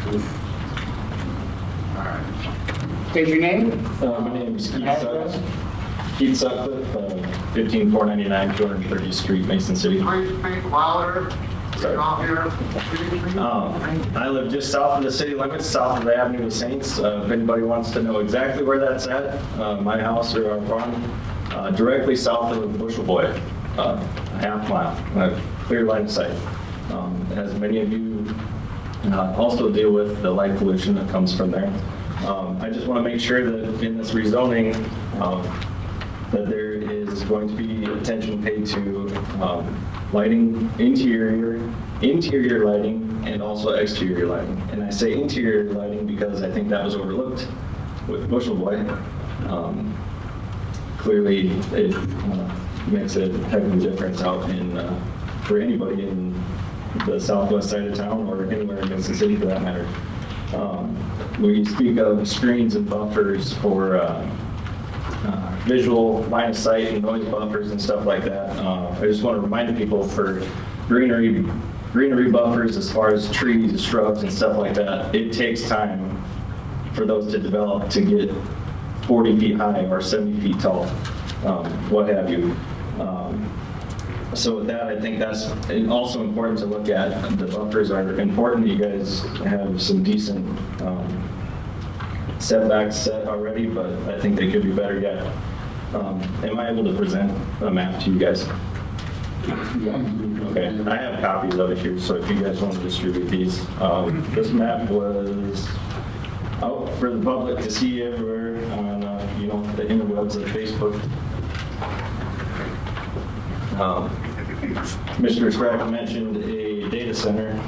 All right. State your name. My name is Keith Sutcliffe, 15499 230th Street, Mason City. Speak louder. Sorry. I live just south of the city limits, south of the Avenue of Saints. If anybody wants to know exactly where that's at, my house or our farm, directly south of Bushel Boy, a half mile, clear line of sight. As many of you also deal with the light pollution that comes from there. I just want to make sure that in this rezoning, that there is going to be attention paid to lighting, interior lighting, and also exterior lighting. And I say interior lighting because I think that was overlooked with Bushel Boy. Clearly, it makes a heck of a difference out in for anybody in the southwest side of town or anywhere in Mason City for that matter. We speak of screens and buffers for visual line of sight and noise buffers and stuff like that. I just want to remind people for greenery buffers as far as trees, shrubs, and stuff like that, it takes time for those to develop to get 40 feet high or 70 feet tall, what have you. So with that, I think that's also important to look at. The buffers are important. You guys have some decent setbacks set already, but I think they could be better yet. Am I able to present a map to you guys? Okay, I have copies of it here, so if you guys want to distribute these. This map was out for the public to see everywhere on the interwebs of Facebook. Mr. Sprack mentioned a data center.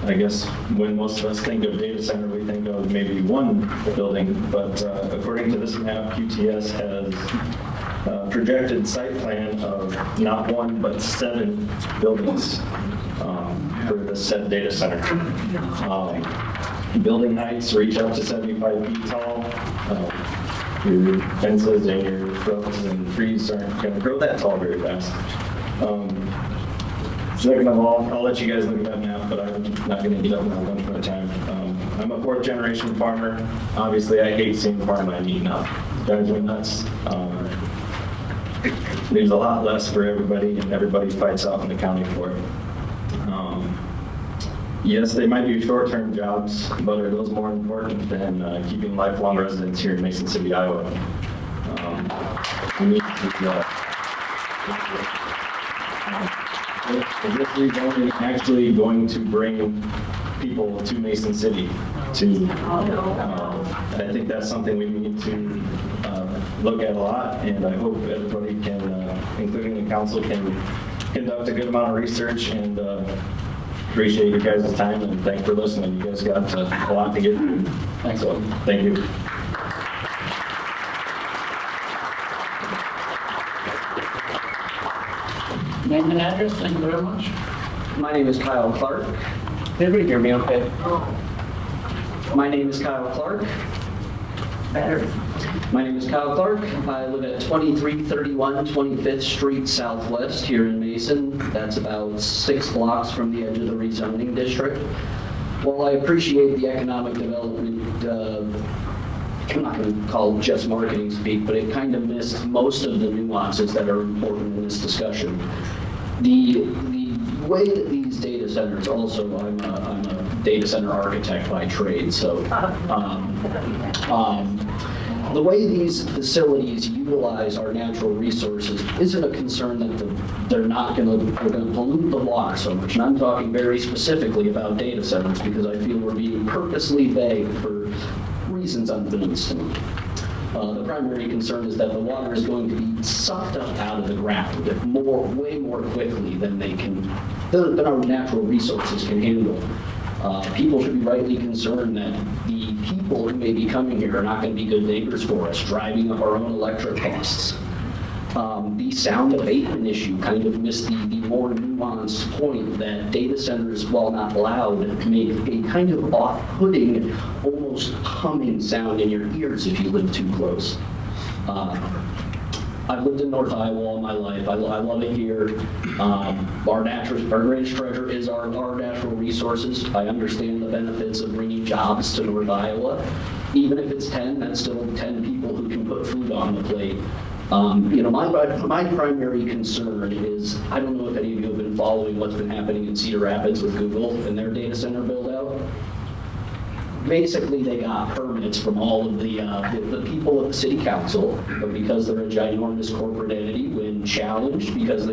I guess when most of us think of data center, we think of maybe one building, but according to this map, QTS has a projected site plan of not one, but 7 buildings for the said data center. Building heights reach up to 75 feet tall. Your fences and your shrubs and trees aren't going to grow that tall very fast. Second of all, I'll let you guys look at that map, but I'm not going to get up on one at a time. I'm a 4th generation farmer. Obviously, I hate seeing farmland eaten up. It drives me nuts. There's a lot less for everybody, and everybody fights out in the county for it. Yes, they might be short-term jobs, but are those more important than keeping lifelong residents here in Mason City, Iowa? We need to, is this rezoning actually going to bring people to Mason City? I think that's something we need to look at a lot, and I hope everybody can, including the council, can conduct a good amount of research and appreciate you guys' time and thanks for listening. You guys got a lot to get through. Thanks. So, thank you. Name and address. Thank you very much. My name is Kyle Clark. Can everybody hear me okay? My name is Kyle Clark. Better. My name is Kyle Clark. I live at 2331 25th Street Southwest here in Mason. That's about 6 blocks from the edge of the rezoning district. While I appreciate the economic development, I'm not going to call it just marketing speak, but it kind of missed most of the nuances that are important in this discussion. The way that these data centers, also I'm a data center architect by trade, so the way these facilities utilize our natural resources isn't a concern that they're going to pollute the water so much. And I'm talking very specifically about data centers because I feel we're being purposely vague for reasons unbeknownst to me. The primary concern is that the water is going to be sucked up out of the ground way more quickly than our natural resources can handle. People should be rightly concerned that the people who may be coming here are not going to be good neighbors for us, driving up our own electric costs. The sound abatement issue kind of missed the more nuanced point that data centers, while not loud, make a kind of off-putting, almost humming sound in your ears if you live too close. I've lived in North Iowa all my life. I love it here. Our greatest treasure is our natural resources. I understand the benefits of bringing jobs to North Iowa. Even if it's 10, that's still 10 people who can put food on the plate. My primary concern is, I don't know if any of you have been following what's been happening in Cedar Rapids with Google and their data center build out. Basically, they got permits from all of the people of the city council, but because they're a ginormous corporate entity, when challenged, because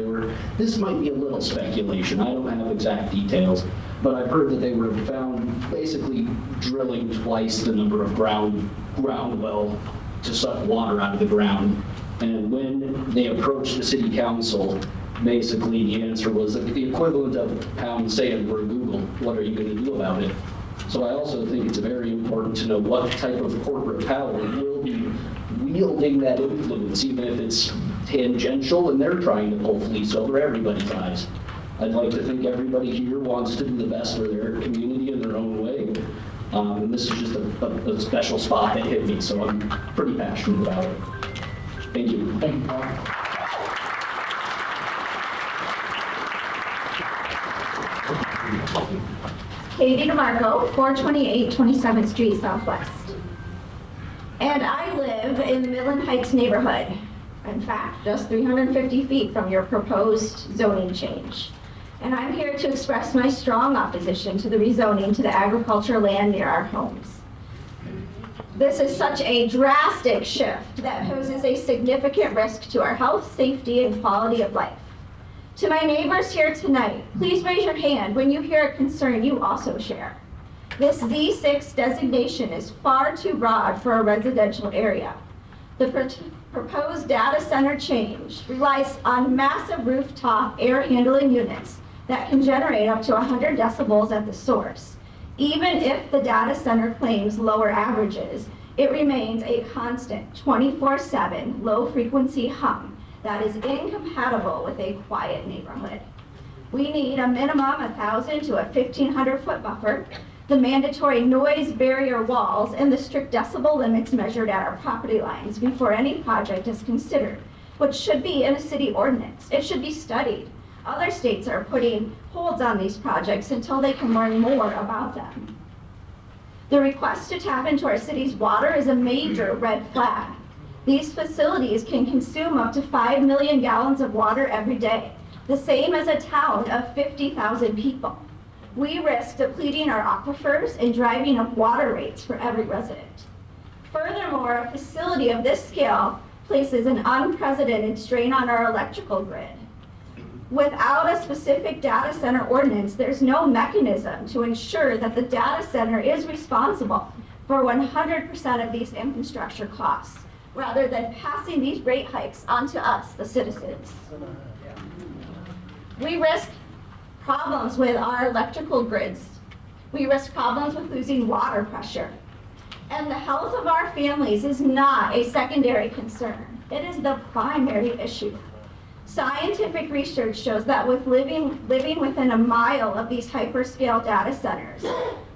this might be a little speculation, I don't have exact details, but I've heard that they were found basically drilling twice the number of ground well to suck water out of the ground. And when they approached the city council, basically the answer was the equivalent of pound sand for Google. What are you going to do about it? So I also think it's very important to know what type of corporate power will be wielding that influence, even if it's tangential and they're trying to pull fleece over everybody's eyes. I'd like to think everybody here wants to do the best for their community in their own way. And this is just a special spot that hit me, so I'm pretty passionate about it. Thank you. Thank you, Paul. Katie DeMarco, 428 27th Street Southwest. And I live in the Midland Heights neighborhood. In fact, just 350 feet from your proposed zoning change. And I'm here to express my strong opposition to the rezoning to the agricultural land near our homes. This is such a drastic shift that poses a significant risk to our health, safety, and quality of life. To my neighbors here tonight, please raise your hand when you hear a concern you also share. This Z6 designation is far too broad for a residential area. The proposed data center change relies on massive rooftop air handling units that can generate up to 100 decibels at the source. Even if the data center claims lower averages, it remains a constant 24/7 low-frequency hum that is incompatible with a quiet neighborhood. We need a minimum 1,000 to a 1,500 foot buffer, the mandatory noise barrier walls, and the strict decibel limits measured at our property lines before any project is considered, which should be in a city ordinance. It should be studied. Other states are putting holds on these projects until they can learn more about them. The request to tap into our city's water is a major red flag. These facilities can consume up to 5 million gallons of water every day, the same as a town of 50,000 people. We risk depleting our aquifers and driving up water rates for every resident. Furthermore, a facility of this scale places an unprecedented strain on our electrical grid. Without a specific data center ordinance, there's no mechanism to ensure that the data center is responsible for 100% of these infrastructure costs, rather than passing these rate hikes onto us, the citizens. We risk problems with our electrical grids. We risk problems with losing water pressure. And the health of our families is not a secondary concern. It is the primary issue. Scientific research shows that with living within a mile of these hyperscale data centers,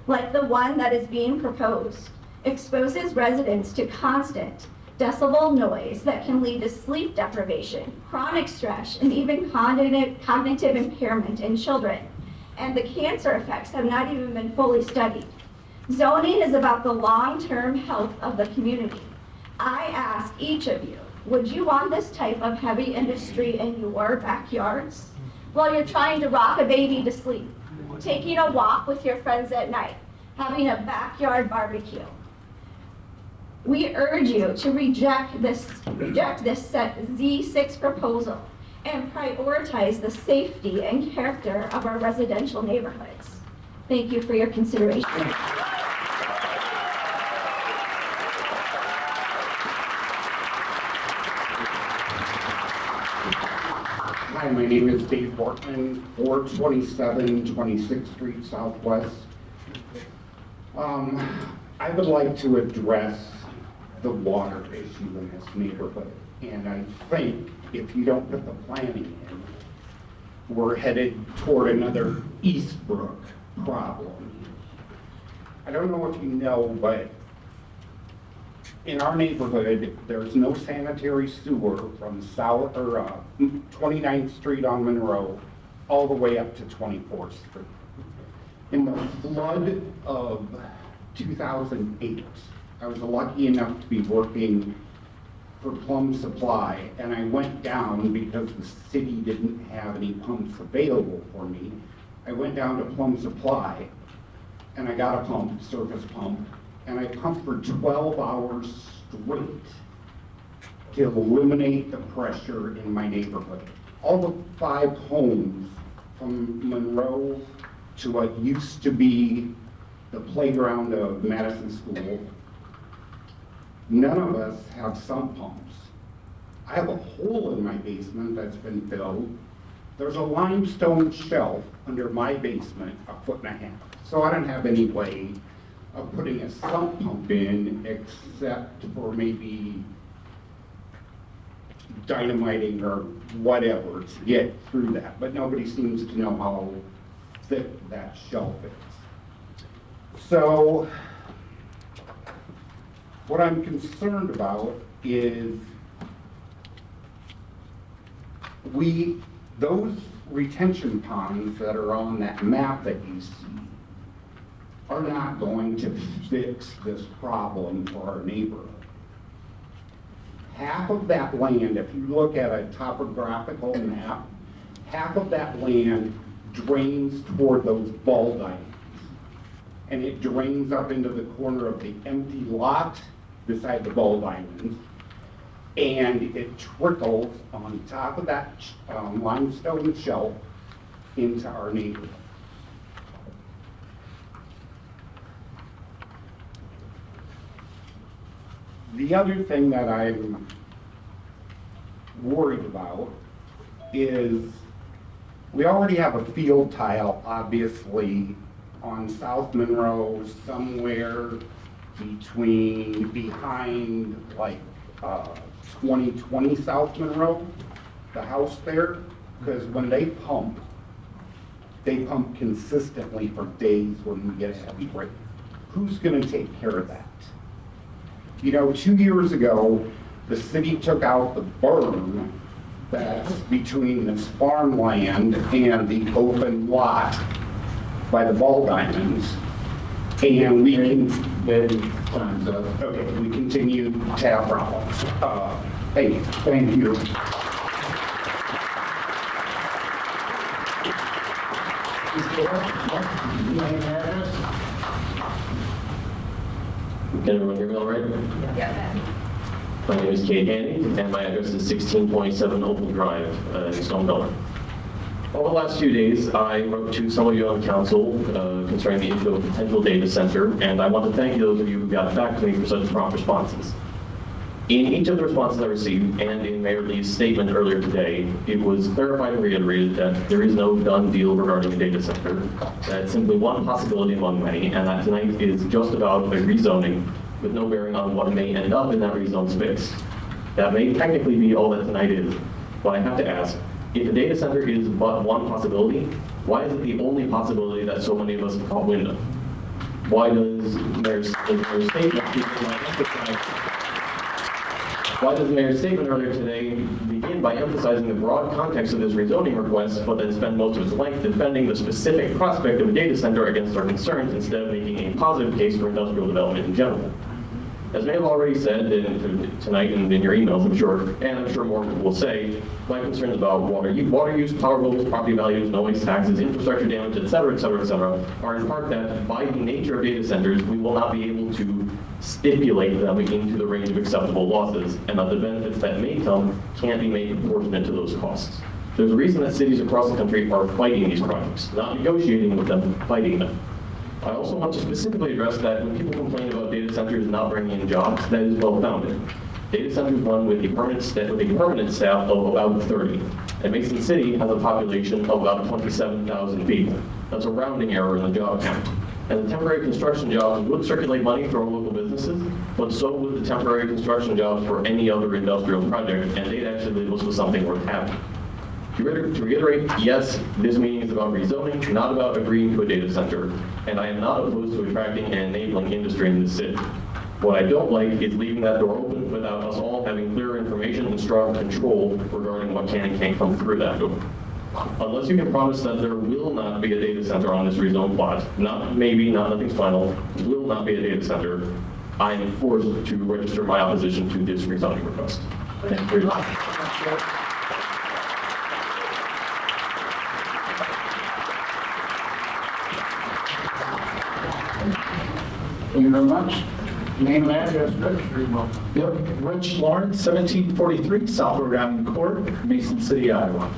like the one that is being proposed, exposes residents to constant decibel noise that can lead to sleep deprivation, chronic stress, and even cognitive impairment in children. And the cancer effects have not even been fully studied. Zoning is about the long-term health of the community. I ask each of you, would you want this type of heavy industry in your backyards? While you're trying to rock a baby to sleep, taking a walk with your friends at night, having a backyard barbecue. We urge you to reject this Z6 proposal and prioritize the safety and character of our residential neighborhoods. Thank you for your consideration. Hi, my name is Dave Bortman, 427 26th Street Southwest. I would like to address the water issue in this neighborhood. And I think if you don't put the planning in, we're headed toward another Eastbrook problem. I don't know if you know, but in our neighborhood, there's no sanitary sewer from 29th Street on Monroe all the way up to 24th Street. In the flood of 2008, I was lucky enough to be working for Plum Supply, and I went down because the city didn't have any pumps available for me. I went down to Plum Supply, and I got a pump, surface pump, and I pumped for 12 hours straight to eliminate the pressure in my neighborhood. All the 5 homes from Monroe to what used to be the playground of Madison School, none of us have sump pumps. I have a hole in my basement that's been filled. There's a limestone shelf under my basement, 1.5 feet. So I don't have any way of putting a sump pump in except for maybe dynamiting or whatever to get through that. But nobody seems to know how thick that shelf is. So what I'm concerned about is those retention ponds that are on that map that you see are not going to fix this problem for our neighborhood. Half of that land, if you look at a topographical map, half of that land drains toward those ball diamonds. And it drains up into the corner of the empty lot beside the ball diamonds. And it trickles on top of that limestone shelf into our neighborhood. The other thing that I'm worried about is we already have a field tile, obviously, on South Monroe, somewhere behind like 2020 South Monroe, the house there, because when they pump consistently for days when we get a heavy rain. Who's going to take care of that? You know, 2 years ago, the city took out the berm that's between this farmland and the open lot by the ball diamonds. And we can, time's up. Okay, we continue to have problems. Thank you. Can everyone hear me all right? Yeah. My name is Kate Handy, and my address is 1627 Opal Drive in Stone Villa. Over the last few days, I wrote to some of you on council concerning the issue of a potential data center, and I want to thank those of you who got back to me for such prompt responses. In each of the responses I received, and in Mayor Lee's statement earlier today, it was clarified and reiterated that there is no done deal regarding a data center, that it's simply one possibility among many, and that tonight is just about a rezoning with no bearing on what may end up in that rezoned space. That may technically be all that tonight is, but I have to ask, if a data center is but one possibility, why is it the only possibility that so many of us call window? Why does Mayor's statement earlier today begin by emphasizing the broad context of this rezoning request, but then spend most of its length defending the specific prospect of a data center against our concerns instead of making a positive case for industrial development in general? As may have already said tonight and in your emails, I'm sure, and I'm sure more will say, my concerns about water use, power bills, property values, noise, taxes, infrastructure damage, et cetera, are in part that by the nature of data centers, we will not be able to stipulate them into the range of acceptable losses, and that the benefits that may come can't be made proportionate to those costs. There's a reason that cities across the country are fighting these projects, not negotiating with them, fighting them. I also want to specifically address that when people complain about data centers not bringing in jobs, that is well-founded. Data centers run with a permanent staff of about 30. And Mason City has a population of about 27,000 people. That's a rounding error in the job count. And the temporary construction jobs would circulate money for our local businesses, but so would the temporary construction jobs for any other industrial project, and they'd actually leave us with something worth having. To reiterate, yes, this meeting is about rezoning, not about agreeing to a data center, and I am not opposed to attracting and enabling industry in this city. What I don't like is leaving that door open without us all having clear information and strong control regarding what can and can't come through that door. Unless you can promise that there will not be a data center on this rezone plot, not maybe, not nothing's final, will not be a data center, I am forced to register my opposition to this rezoning request. Thank you very much. Thank you very much. Name and address, Rich. Yep, Rich Lawrence, 1743 South Road Avenue Court, Mason City, Iowa.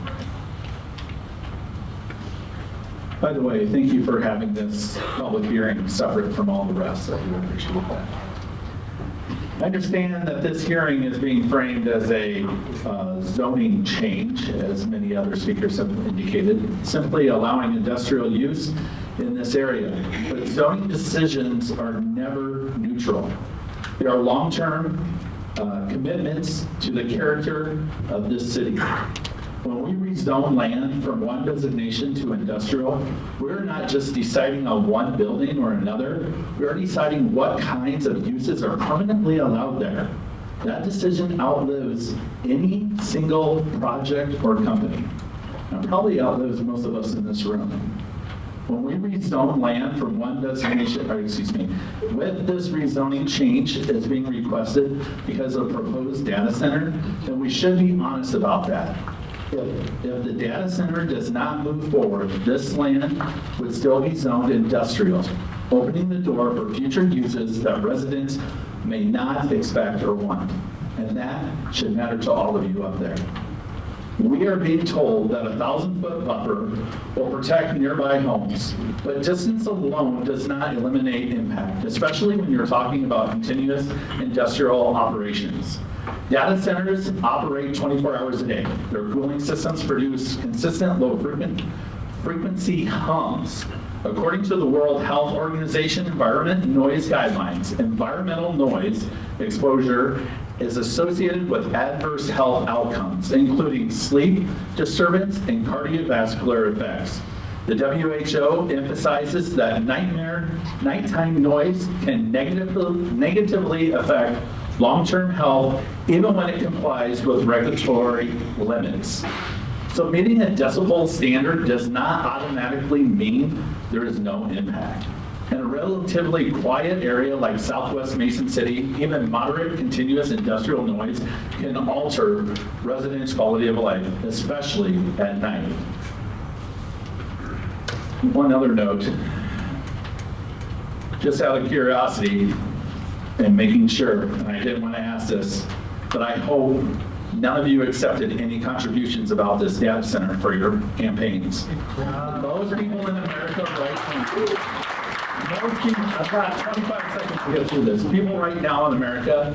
By the way, thank you for having this public hearing separate from all the rest. I do appreciate that. I understand that this hearing is being framed as a zoning change, as many other speakers have indicated, simply allowing industrial use in this area. But zoning decisions are never neutral. They are long-term commitments to the character of this city. When we rezone land from one designation to industrial, we're not just deciding on one building or another, we're deciding what kinds of uses are permanently allowed there. That decision outlives any single project or company, and probably outlives most of us in this room. When we rezone land from one designation, with this rezoning change that's being requested because of proposed data center, then we should be honest about that. If the data center does not move forward, this land would still be zoned industrial, opening the door for future uses that residents may not expect or want. And that should matter to all of you up there. We are being told that a 1,000-foot buffer will protect nearby homes, but distance alone does not eliminate impact, especially when you're talking about continuous industrial operations. Data centers operate 24 hours a day. Their cooling systems produce consistent low frequency hums. According to the World Health Organization Environment Noise Guidelines, environmental noise exposure is associated with adverse health outcomes, including sleep disturbance and cardiovascular effects. The WHO emphasizes that nighttime noise can negatively affect long-term health, even when it complies with regulatory limits. So meeting a decibel standard does not automatically mean there is no impact. In a relatively quiet area like Southwest Mason City, even moderate continuous industrial noise can alter residents' quality of life, especially at night. One other note, just out of curiosity, and making sure, and I didn't want to ask this, but I hope none of you accepted any contributions about this data center for your campaigns. Most people in America I've got 25 seconds to get through this. People right now in America,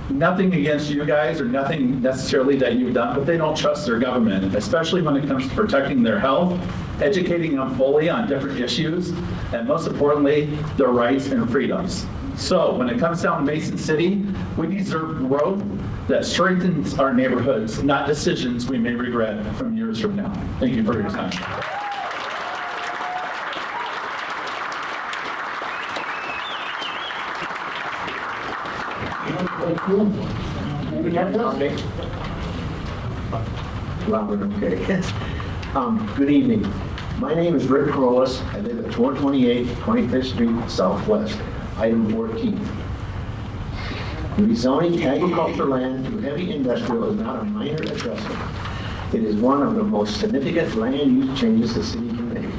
nothing against you guys or nothing necessarily that you've done, but they don't trust their government, especially when it comes to protecting their health, educating them fully on different issues, and most importantly, their rights and freedoms. So when it comes down to Mason City, we deserve growth that strengthens our neighborhoods, not decisions we may regret from years from now. Thank you for your time. Robert, okay. Good evening. My name is Rick Corollas. I live at 428 25th Street Southwest, item 14. Rezoning agricultural land to heavy industrial is not a minor adjustment. It is one of the most significant land use changes the city can make.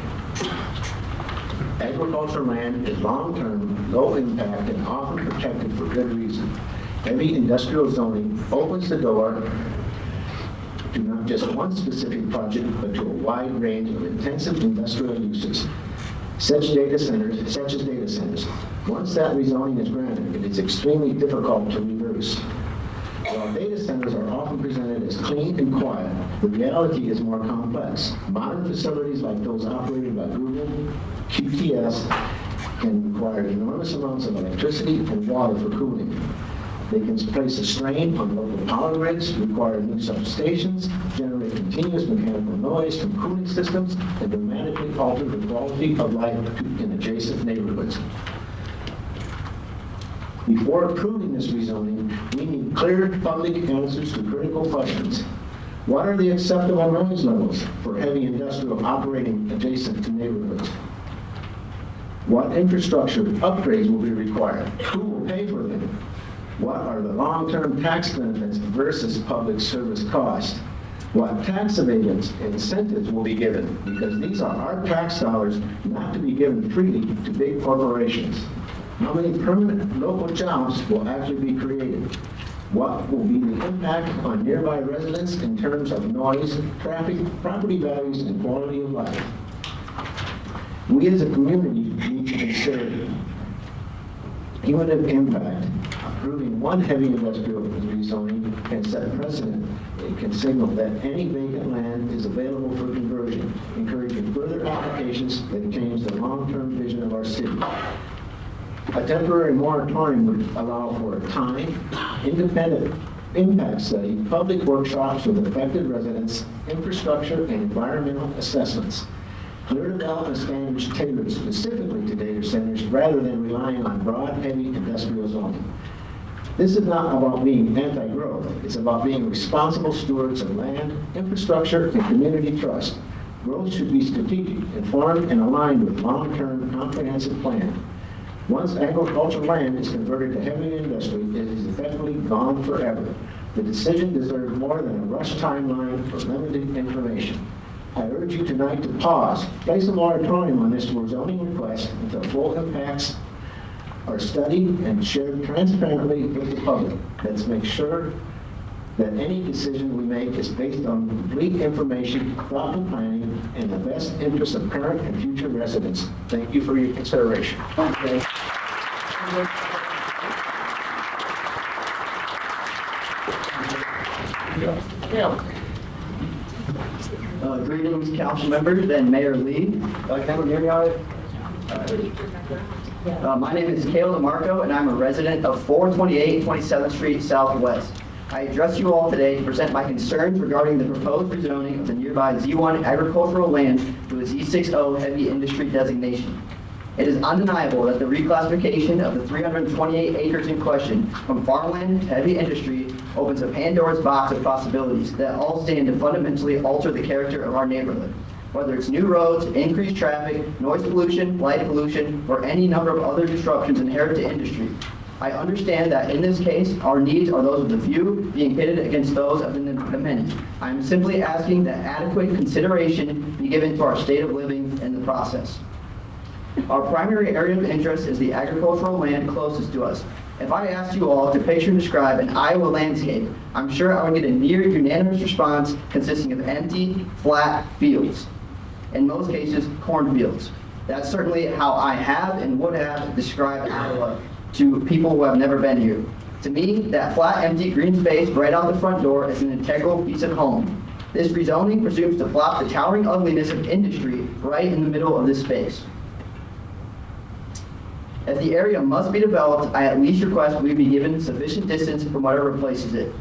Agricultural land is long-term, low impact, and often protected for good reason. Heavy industrial zoning opens the door to not just one specific project, but to a wide range of intensive industrial uses, such as data centers. Once that rezoning is granted, it is extremely difficult to reverse. While data centers are often presented as clean and quiet, the reality is more complex. Modern facilities like those operated by Google, QTS, can require enormous amounts of electricity and water for cooling. They can place a strain on local power grids, require new substations, generate continuous mechanical noise from cooling systems, and dramatically alter the quality of life in adjacent neighborhoods. Before approving this rezoning, we need clear public answers to critical questions. What are the acceptable noise levels for heavy industrial operating adjacent to neighborhoods? What infrastructure upgrades will be required? Who will pay for them? What are the long-term tax benefits versus public service cost? What tax avoidance incentives will be given? Because these are our tax dollars not to be given freely to big corporations. How many permanent local jobs will actually be created? What will be the impact on nearby residents in terms of noise, traffic, property values, and quality of life? We as a community need to consider cumulative impact. Approving one heavy industrial rezoning can set precedent. It can signal that any vacant land is available for conversion, encouraging further applications that change the long-term vision of our city. A temporary moratorium would allow for a time, independent impact study, public workshops with affected residents, infrastructure, and environmental assessments. Clear development standards tailored specifically to data centers rather than relying on broad, heavy industrial zoning. This is not about being anti-growth. It's about being responsible stewards of land, infrastructure, and community trust. Growth should be strategic, informed, and aligned with long-term comprehensive plan. Once agricultural land is converted to heavy industry, it is effectively gone forever. The decision deserves more than a rush timeline or limited information. I urge you tonight to pause, place a moratorium on this rezoning request until full impacts are studied and shared transparently with the public. Let's make sure that any decision we make is based on complete information, thoughtful planning, and the best interest of current and future residents. Thank you for your consideration. Okay. Greetings, council members and Mayor Lee. Can everyone hear me all right? My name is Caleb DeMarco, and I'm a resident of 428 27th Street Southwest. I address you all today to present my concerns regarding the proposed rezoning of the nearby Z1 agricultural land to a Z60 heavy industry designation. It is undeniable that the reclassification of the 328 acres in question from farmland to heavy industry opens a Pandora's box of possibilities that all stand to fundamentally alter the character of our neighborhood. Whether it's new roads, increased traffic, noise pollution, light pollution, or any number of other disruptions inherent to industry. I understand that in this case, our needs are those of the few being pitted against those of the many. I'm simply asking that adequate consideration be given to our state of living in the process. Our primary area of interest is the agricultural land closest to us. If I asked you all to picture and describe an Iowa landscape, I'm sure I would get a near unanimous response consisting of empty, flat fields. In most cases, cornfields. That's certainly how I have and would have described Iowa to people who have never been here. To me, that flat, empty green space right out the front door is an integral piece of home. This rezoning presumes to plop the towering ugliness of industry right in the middle of this space. If the area must be developed, I at least request we be given sufficient distance from whatever replaces it.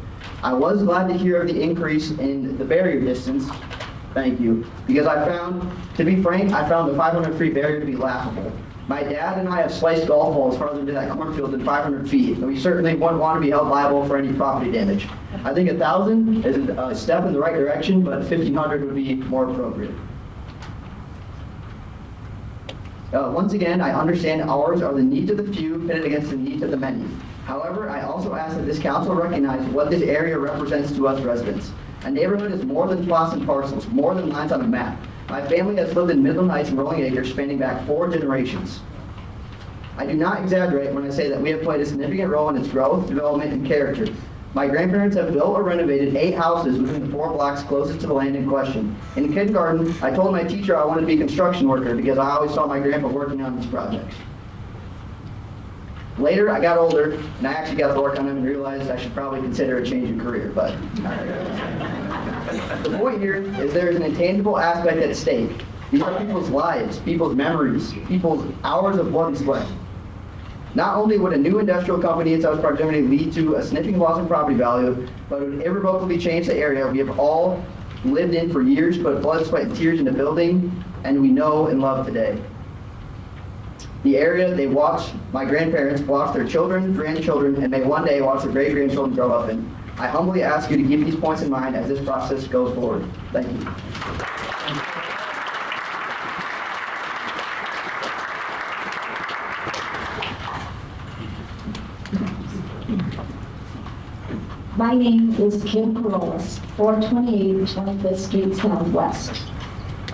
I was glad to hear of the increase in the barrier distance, thank you, because to be frank, I found the 500-foot barrier to be laughable. My dad and I have sliced golf balls farther into that cornfield than 500 feet, and we certainly wouldn't want to be held liable for any property damage. I think 1,000 is a step in the right direction, but 1,500 would be more appropriate. Once again, I understand ours are the needs of the few pitted against the needs of the many. However, I also ask that this council recognize what this area represents to us residents. A neighborhood is more than plots and parcels, more than lines on a map. My family has lived in Midland Heights and Rolling Acres spanning back 4 generations. I do not exaggerate when I say that we have played a significant role in its growth, development, and character. My grandparents have built or renovated 8 houses within the 4 blocks closest to the land in question. In kindergarten, I told my teacher I wanted to be a construction worker because I always saw my grandpa working on these projects. Later, I got older, and I actually got to work on them and realized I should probably consider a change of career, but the point here is there is an intangible aspect at stake. These are people's lives, people's memories, people's hours of blood and sweat. Not only would a new industrial company in such proximity lead to a significant loss in property value, but it would irrevocably change the area we have all lived in for years, put blood, sweat, and tears into building, and we know and love today. The area they watch, my grandparents watch their children, grandchildren, and may one day watch their great-grandchildren grow up in. I humbly ask you to keep these points in mind as this process goes forward. Thank you. My name is Kim Corollas, 428 25th Street Southwest.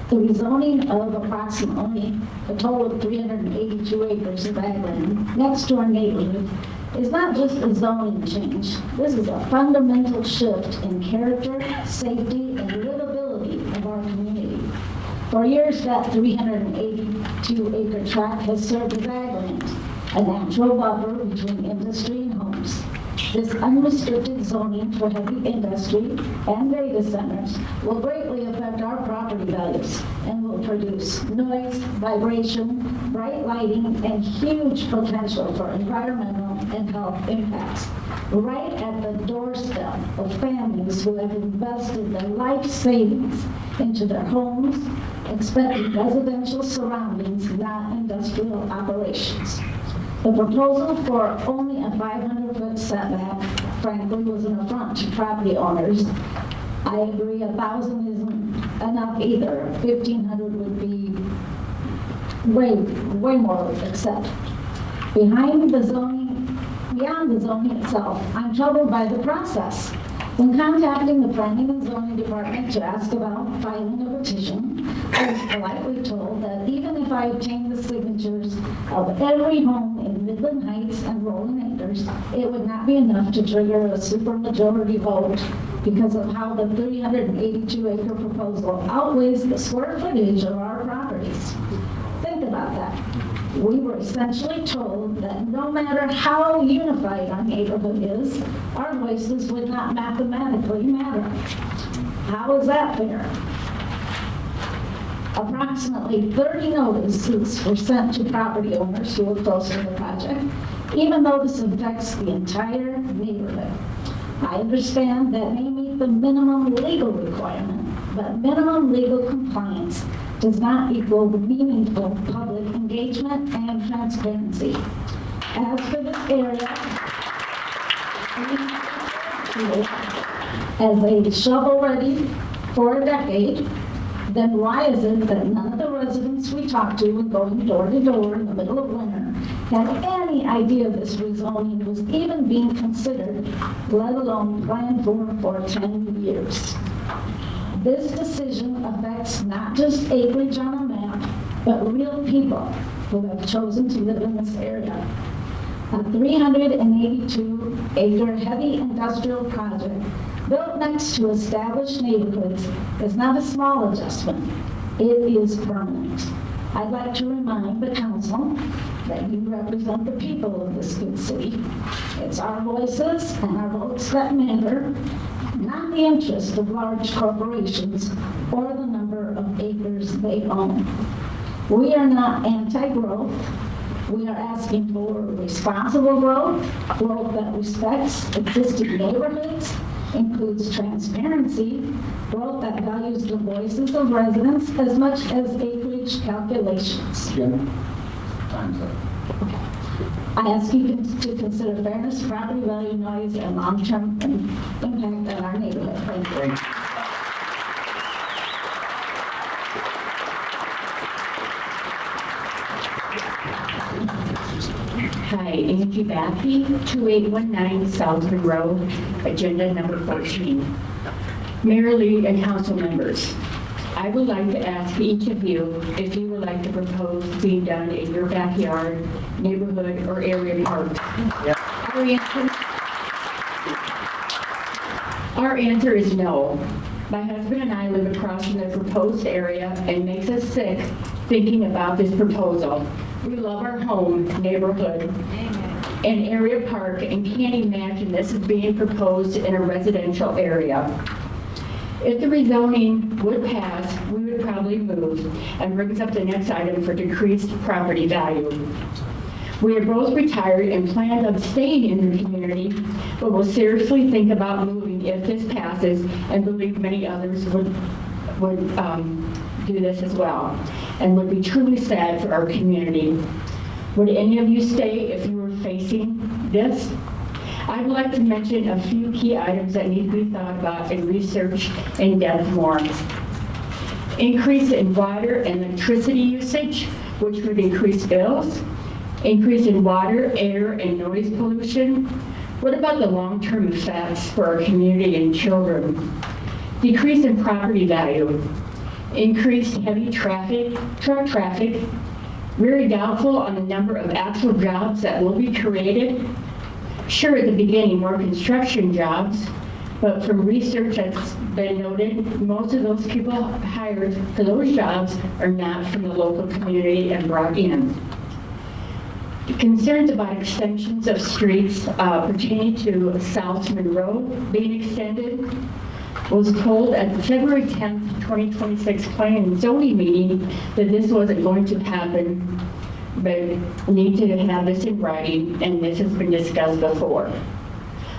The rezoning of approximately a total of 382 acres of ag land next to our neighborhood is not just a zoning change. This is a fundamental shift in character, safety, and livability of our community. For years, that 382-acre tract has served as ag land, a natural buffer between industry and homes. This unrestricted zoning for heavy industry and data centers will greatly affect our property values and will produce noise, vibration, bright lighting, and huge potential for environmental and health impacts. Right at the doorstep of families who have invested their life savings into their homes, expecting residential surroundings, not industrial operations. The proposal for only a 500-foot setback, frankly, was an affront to property owners. I agree 1,000 isn't enough either. 1,500 would be way more acceptable. Beyond the zoning itself, I'm troubled by the process. When contacting the Planning and Zoning Department to ask about filing a petition, I was politely told that even if I obtained the signatures of every home in Midland Heights and Rolling Acres, it would not be enough to trigger a supermajority vote because of how the 382-acre proposal outweighs the square footage of our properties. Think about that. We were essentially told that no matter how unified our neighborhood is, our voices would not mathematically matter. How is that fair? Approximately 30 notices were sent to property owners who were close to the project, even though this affects the entire neighborhood. I understand that may meet the minimum legal requirement, but minimum legal compliance does not equal meaningful public engagement and transparency. As for this area, as a shovel-ready for a decade, then why is it that none of the residents we talked to when going door to door in the middle of winter had any idea this rezoning was even being considered, let alone planned for 10 years? This decision affects not just acreage on a map, but real people who have chosen to live in this area. A 382-acre heavy industrial project built next to established neighborhoods is not a small adjustment. It is permanent. I'd like to remind the council that you represent the people of this good city. It's our voices and our votes that matter, not the interest of large corporations or the number of acres they own. We are not anti-growth. We are asking for responsible growth that respects existing neighborhoods, includes transparency, growth that values the voices of residents as much as acreage calculations. Jim, time's up. I ask you to consider fairness, property value, noise, and long-term impact on our neighborhood. Thank you. Hi, Angie Baffy, 2819 Southern Road, agenda number 14. Mayor Lee and council members, I would like to ask each of you if you would like to propose being done in your backyard, neighborhood, or area park. Our answer is no. My husband and I live across from the proposed area and it makes us sick thinking about this proposal. We love our home, neighborhood, and area park and can't imagine this is being proposed in a residential area. If the rezoning would pass, we would probably move, and brings up the next item for decreased property value. We are both retired and plan on staying in the community, but will seriously think about moving if this passes, and believe many others would do this as well, and would be truly sad for our community. Would any of you stay if you were facing this? I'd like to mention a few key items that need to be thought about and researched in depth more. Increase in water and electricity usage, which would increase bills. Increase in water, air, and noise pollution. What about the long-term effects for our community and children? Decrease in property value. Increased heavy traffic, truck traffic. Very doubtful on the number of actual jobs that will be created. Sure, at the beginning, more construction jobs, but from research that's been noted, most of those people hired for those jobs are not from the local community and brought in. Concerns about extensions of streets pertaining to South Monroe being extended. Was told at the February 10th, 2026 Planning and Zoning meeting that this wasn't going to happen, but need to have this in writing, and this has been discussed before.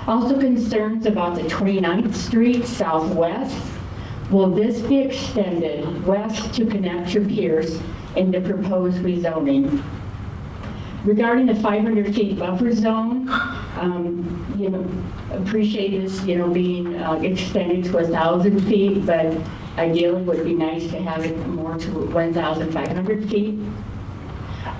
Also concerns about the 29th Street Southwest. Will this be extended west to connect to Pierce in the proposed rezoning? Regarding the 500 feet buffer zone, appreciate this, being extended to 1,000 feet, but ideally would be nice to have it more to 1,500 feet.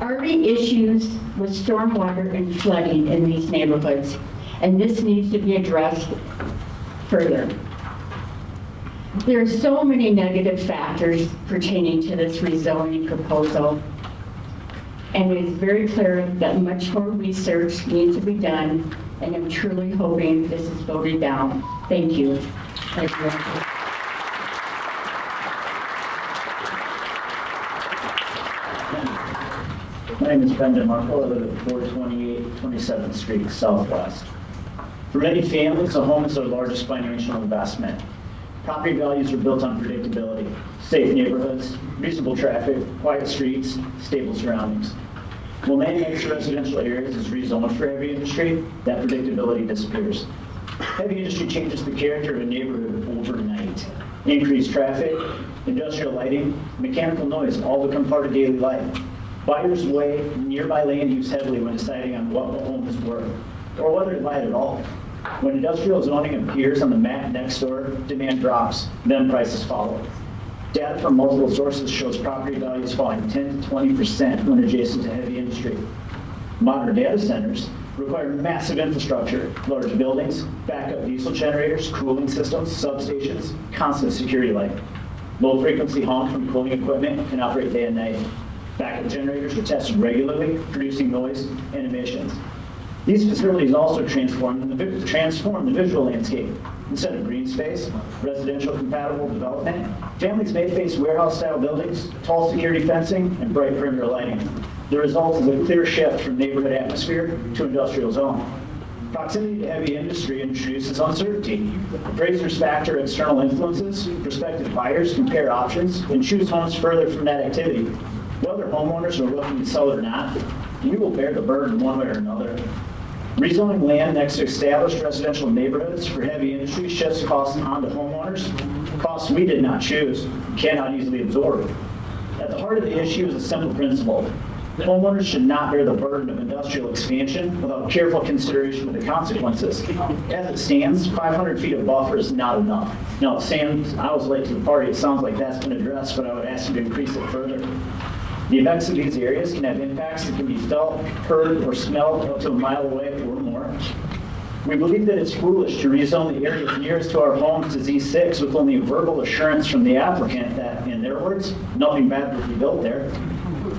Already issues with stormwater and flooding in these neighborhoods, and this needs to be addressed further. There are so many negative factors pertaining to this rezoning proposal, and it is very clear that much more research needs to be done, and I'm truly hoping this is voted down. Thank you. Thank you. My name is Ben DeMarco. I live at 428 27th Street Southwest. For many families, a home is their largest financial investment. Property values are built on predictability, safe neighborhoods, reasonable traffic, quiet streets, stable surroundings. When many major residential areas is rezoned for heavy industry, that predictability disappears. Heavy industry changes the character of a neighborhood overnight. Increased traffic, industrial lighting, mechanical noise all become part of daily life. Buyers weigh nearby land use heavily when deciding on what a home is worth, or whether to buy it at all. When industrial zoning appears on the map next door, demand drops, then prices follow. Data from multiple sources shows property values falling 10 to 20% when adjacent to heavy industry. Modern data centers require massive infrastructure, large buildings, backup diesel generators, cooling systems, substations, constant security lighting. Low-frequency home from cooling equipment can operate day and night. Backup generators are tested regularly, producing noise and emissions. These facilities also transform the visual landscape. Instead of green space, residential compatible development, families may face warehouse-style buildings, tall security fencing, and bright perimeter lighting. The result is a clear shift from neighborhood atmosphere to industrial zone. Proximity to heavy industry introduces uncertainty. Appraisers factor external influences, prospective buyers compare options, and choose homes further from that activity. Whether homeowners are looking to sell or not, we will bear the burden one way or another. Rezoning land next to established residential neighborhoods for heavy industry shifts costs onto homeowners, costs we did not choose, cannot easily absorb. At the heart of the issue is a simple principle. Homeowners should not bear the burden of industrial expansion without careful consideration of the consequences. As it stands, 500 feet of buffer is not enough. Now, Sam, I was late to the party. It sounds like that's been addressed, but I would ask you to increase it further. The effects of these areas can have impacts that can be felt, heard, or smelled up to a mile away or more. We believe that it's foolish to rezone the areas nearest to our homes to Z6 with only verbal assurance from the applicant that, in their words, nothing bad will be built there.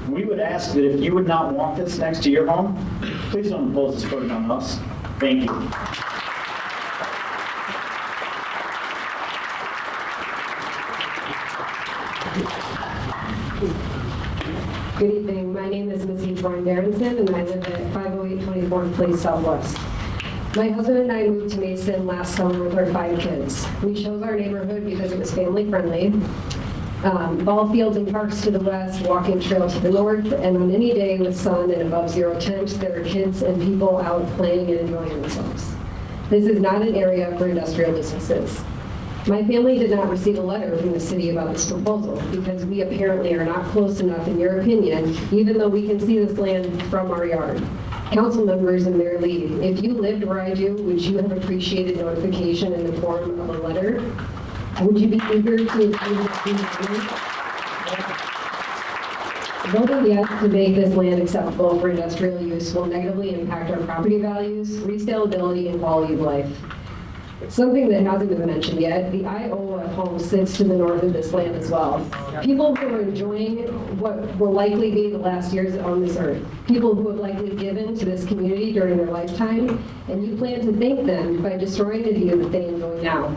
We would ask that if you would not want this next to your home, please don't impose this burden on us. Thank you. Good evening. My name is Missy Troy Berenson, and I live at 508 24th Place Southwest. My husband and I moved to Mason last summer with our 5 kids. We chose our neighborhood because it was family friendly. Ball fields and parks to the west, walking trail to the north, and on any day with sun and above 0 temps, there are kids and people out playing and enjoying themselves. This is not an area for industrial businesses. My family did not receive a letter from the city about this proposal because we apparently are not close enough, in your opinion, even though we can see this land from our yard. Council members and Mayor Lee, if you lived where I do, would you have appreciated notification in the form of a letter? Would you be eager to include Voting yes to make this land acceptable for industrial use will negatively impact our property values, resaleability, and quality of life. Something that hasn't been mentioned yet, the Iowa home sits to the north of this land as well. People who are enjoying what will likely be the last years on this earth. People who have likely given to this community during their lifetime, and you plan to thank them by destroying the view that they enjoy now.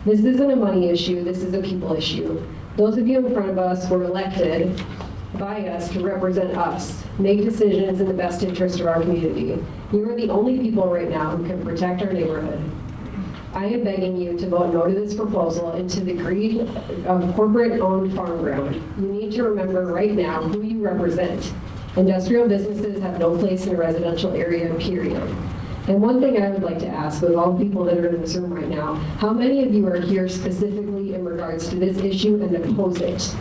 This isn't a money issue, this is a people issue. Those of you in front of us were elected by us to represent us, make decisions in the best interest of our community. You are the only people right now who can protect our neighborhood. I am begging you to vote no to this proposal and to the greed of corporate-owned farm ground. You need to remember right now who you represent. Industrial businesses have no place in a residential area, period. And one thing I would like to ask with all the people that are in this room right now, how many of you are here specifically in regards to this issue and oppose it?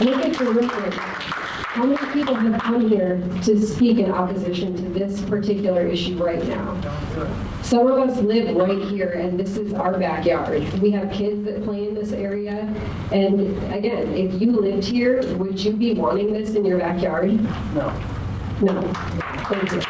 Look at the room right now. How many people have come here to speak in opposition to this particular issue right now? Some of us live right here, and this is our backyard. We have kids that play in this area, and again, if you lived here, would you be wanting this in your backyard? No. No. Thank you.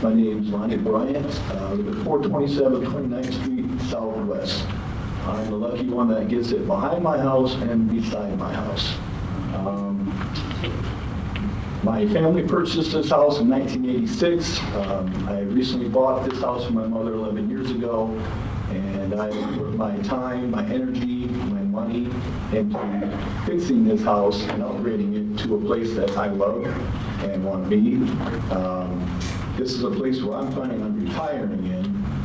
My name is Lonnie Bryant. I live at 427 29th Street Southwest. I'm the lucky one that gets it behind my house and beside my house. My family purchased this house in 1986. I recently bought this house from my mother 11 years ago, and I put my time, my energy, my money into fixing this house and upgrading it to a place that I love and want to be. This is a place where I'm planning on retiring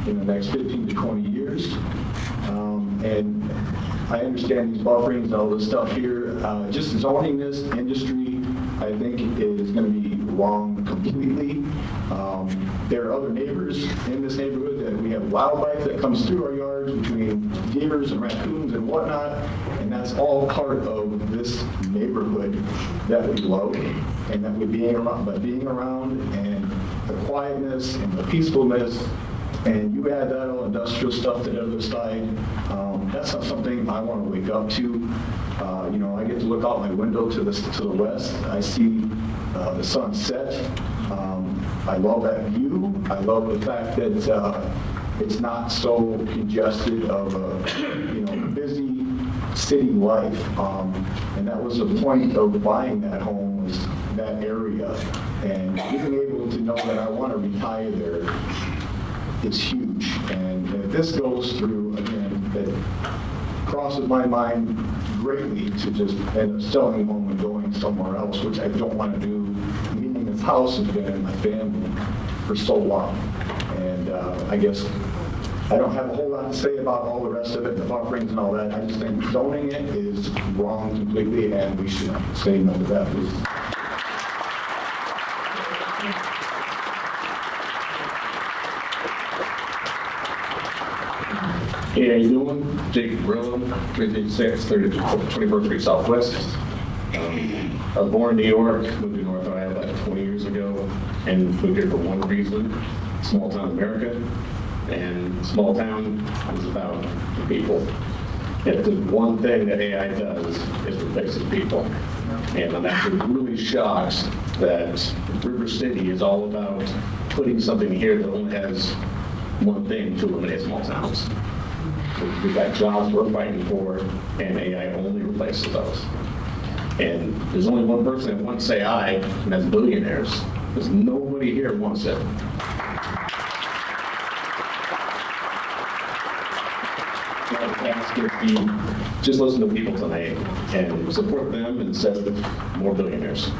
in the next 15 to 20 years. And I understand these bufferings and all this stuff here. Just zoning this industry, I think, is going to be wrong completely. There are other neighbors in this neighborhood that we have wildlife that comes through our yards between deers and raccoons and whatnot, and that's all part of this neighborhood that we love and that we're being around, and the quietness and the peacefulness, and you add that all industrial stuff to the other side, that's not something I want to wake up to. I get to look out my window to the west. I see the sun set. I love that view. I love the fact that it's not so congested of a busy city life. And that was the point of buying that home, was that area. And being able to know that I want to retire there is huge. And if this goes through, again, that crosses my mind greatly to just end up selling home and going somewhere else, which I don't want to do. Meaning this house has been in my family for so long. And I guess I don't have a whole lot to say about all the rest of it, the bufferings and all that. I just think zoning it is wrong completely, and we should say no to that, please. Hey, how you doing? Jake Brillo, 386, 21st Street Southwest. I was born in New York, moved to North Iowa about 20 years ago, and moved here for one reason: small town America. And small town is about the people. And if there's one thing that AI does, is replaces people. And I'm actually really shocked that River City is all about putting something here that only has one thing: to eliminate small towns. We've got jobs we're fighting for, and AI only replaces those. And there's only one person that wants to say aye, and that's billionaires, because nobody here wants it. Just listen to people tonight and support them instead of more billionaires.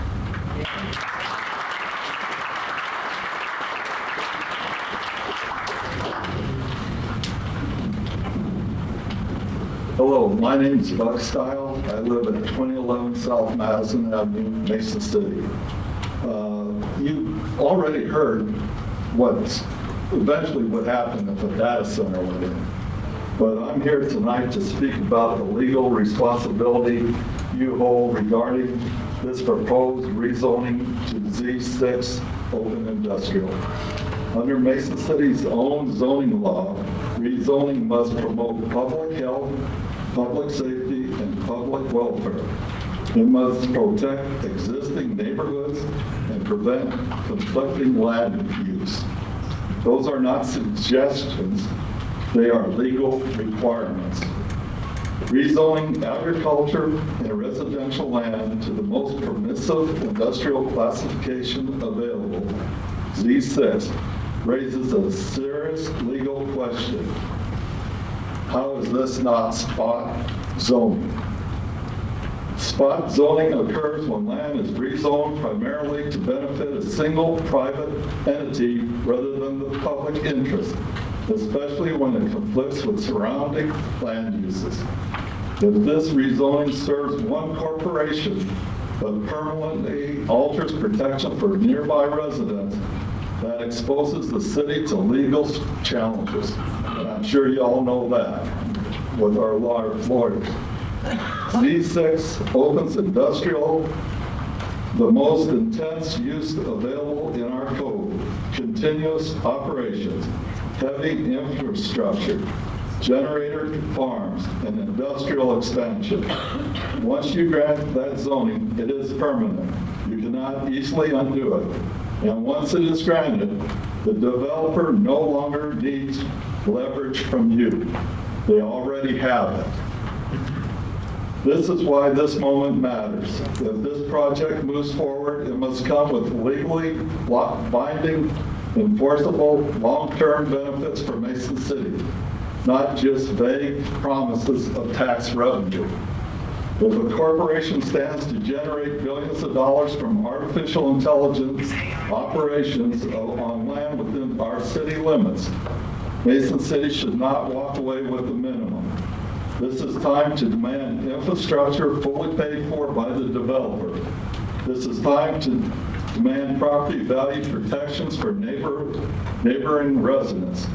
Hello, my name is Buck Style. I live at 2011 South Madison Avenue, Mason City. You already heard eventually what happened if a data center went in. But I'm here tonight to speak about the legal responsibility you hold regarding this proposed rezoning to Z6 open industrial. Under Mason City's own zoning law, rezoning must promote public health, public safety, and public welfare. It must protect existing neighborhoods and prevent conflicting land use. Those are not suggestions, they are legal requirements. Rezoning agriculture and residential land to the most permissive industrial classification available, Z6, raises a serious legal question. How is this not spot zoning? Spot zoning occurs when land is rezoned primarily to benefit a single private entity rather than the public interest, especially when it conflicts with surrounding land uses. If this rezoning serves one corporation but permanently alters protection for nearby residents, that exposes the city to legal challenges. And I'm sure you all know that with our lawyers. Z6 opens industrial, the most intense use available in our code, continuous operations, heavy infrastructure, generator farms, and industrial expansion. Once you grant that zoning, it is permanent. You cannot easily undo it. And once it is granted, the developer no longer needs leverage from you. They already have it. This is why this moment matters. If this project moves forward, it must come with legally binding, enforceable, long-term benefits for Mason City, not just vague promises of tax revenue. If a corporation stands to generate billions of dollars from artificial intelligence operations on land within our city limits, Mason City should not walk away with the minimum. This is time to demand infrastructure fully paid for by the developer. This is time to demand property value protections for neighboring residents.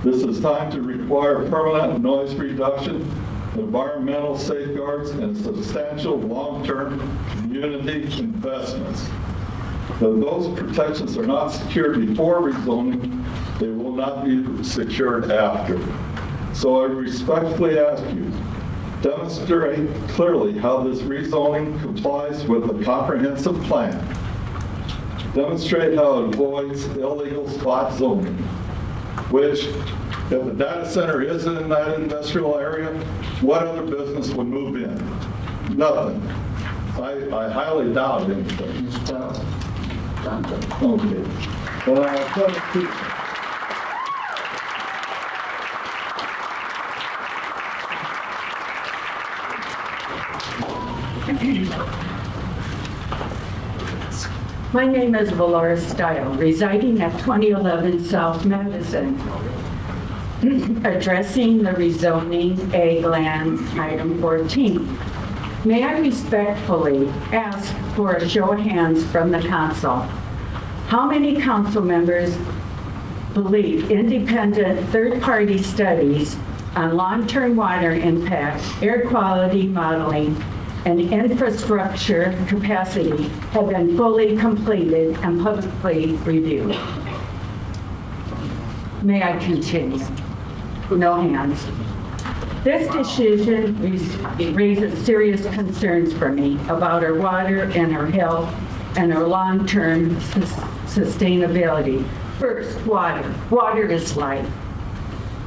This is time to require permanent noise reduction, environmental safeguards, and substantial long-term community investments. If those protections are not secured before rezoning, they will not be secured after. So I respectfully ask you, demonstrate clearly how this rezoning complies with the comprehensive plan. Demonstrate how it avoids illegal spot zoning, which, if the data center is in that industrial area, what other business would move in? Nothing. I highly doubt anything. Okay. My name is Valara Style, residing at 2011 South Madison, addressing the rezoning ag land item 14. May I respectfully ask for a show of hands from the council? How many council members believe independent third-party studies on long-term water impact, air quality modeling, and infrastructure capacity have been fully completed and publicly reviewed? May I continue? No hands. This decision raises serious concerns for me about our water and our health and our long-term sustainability. First, water. Water is life.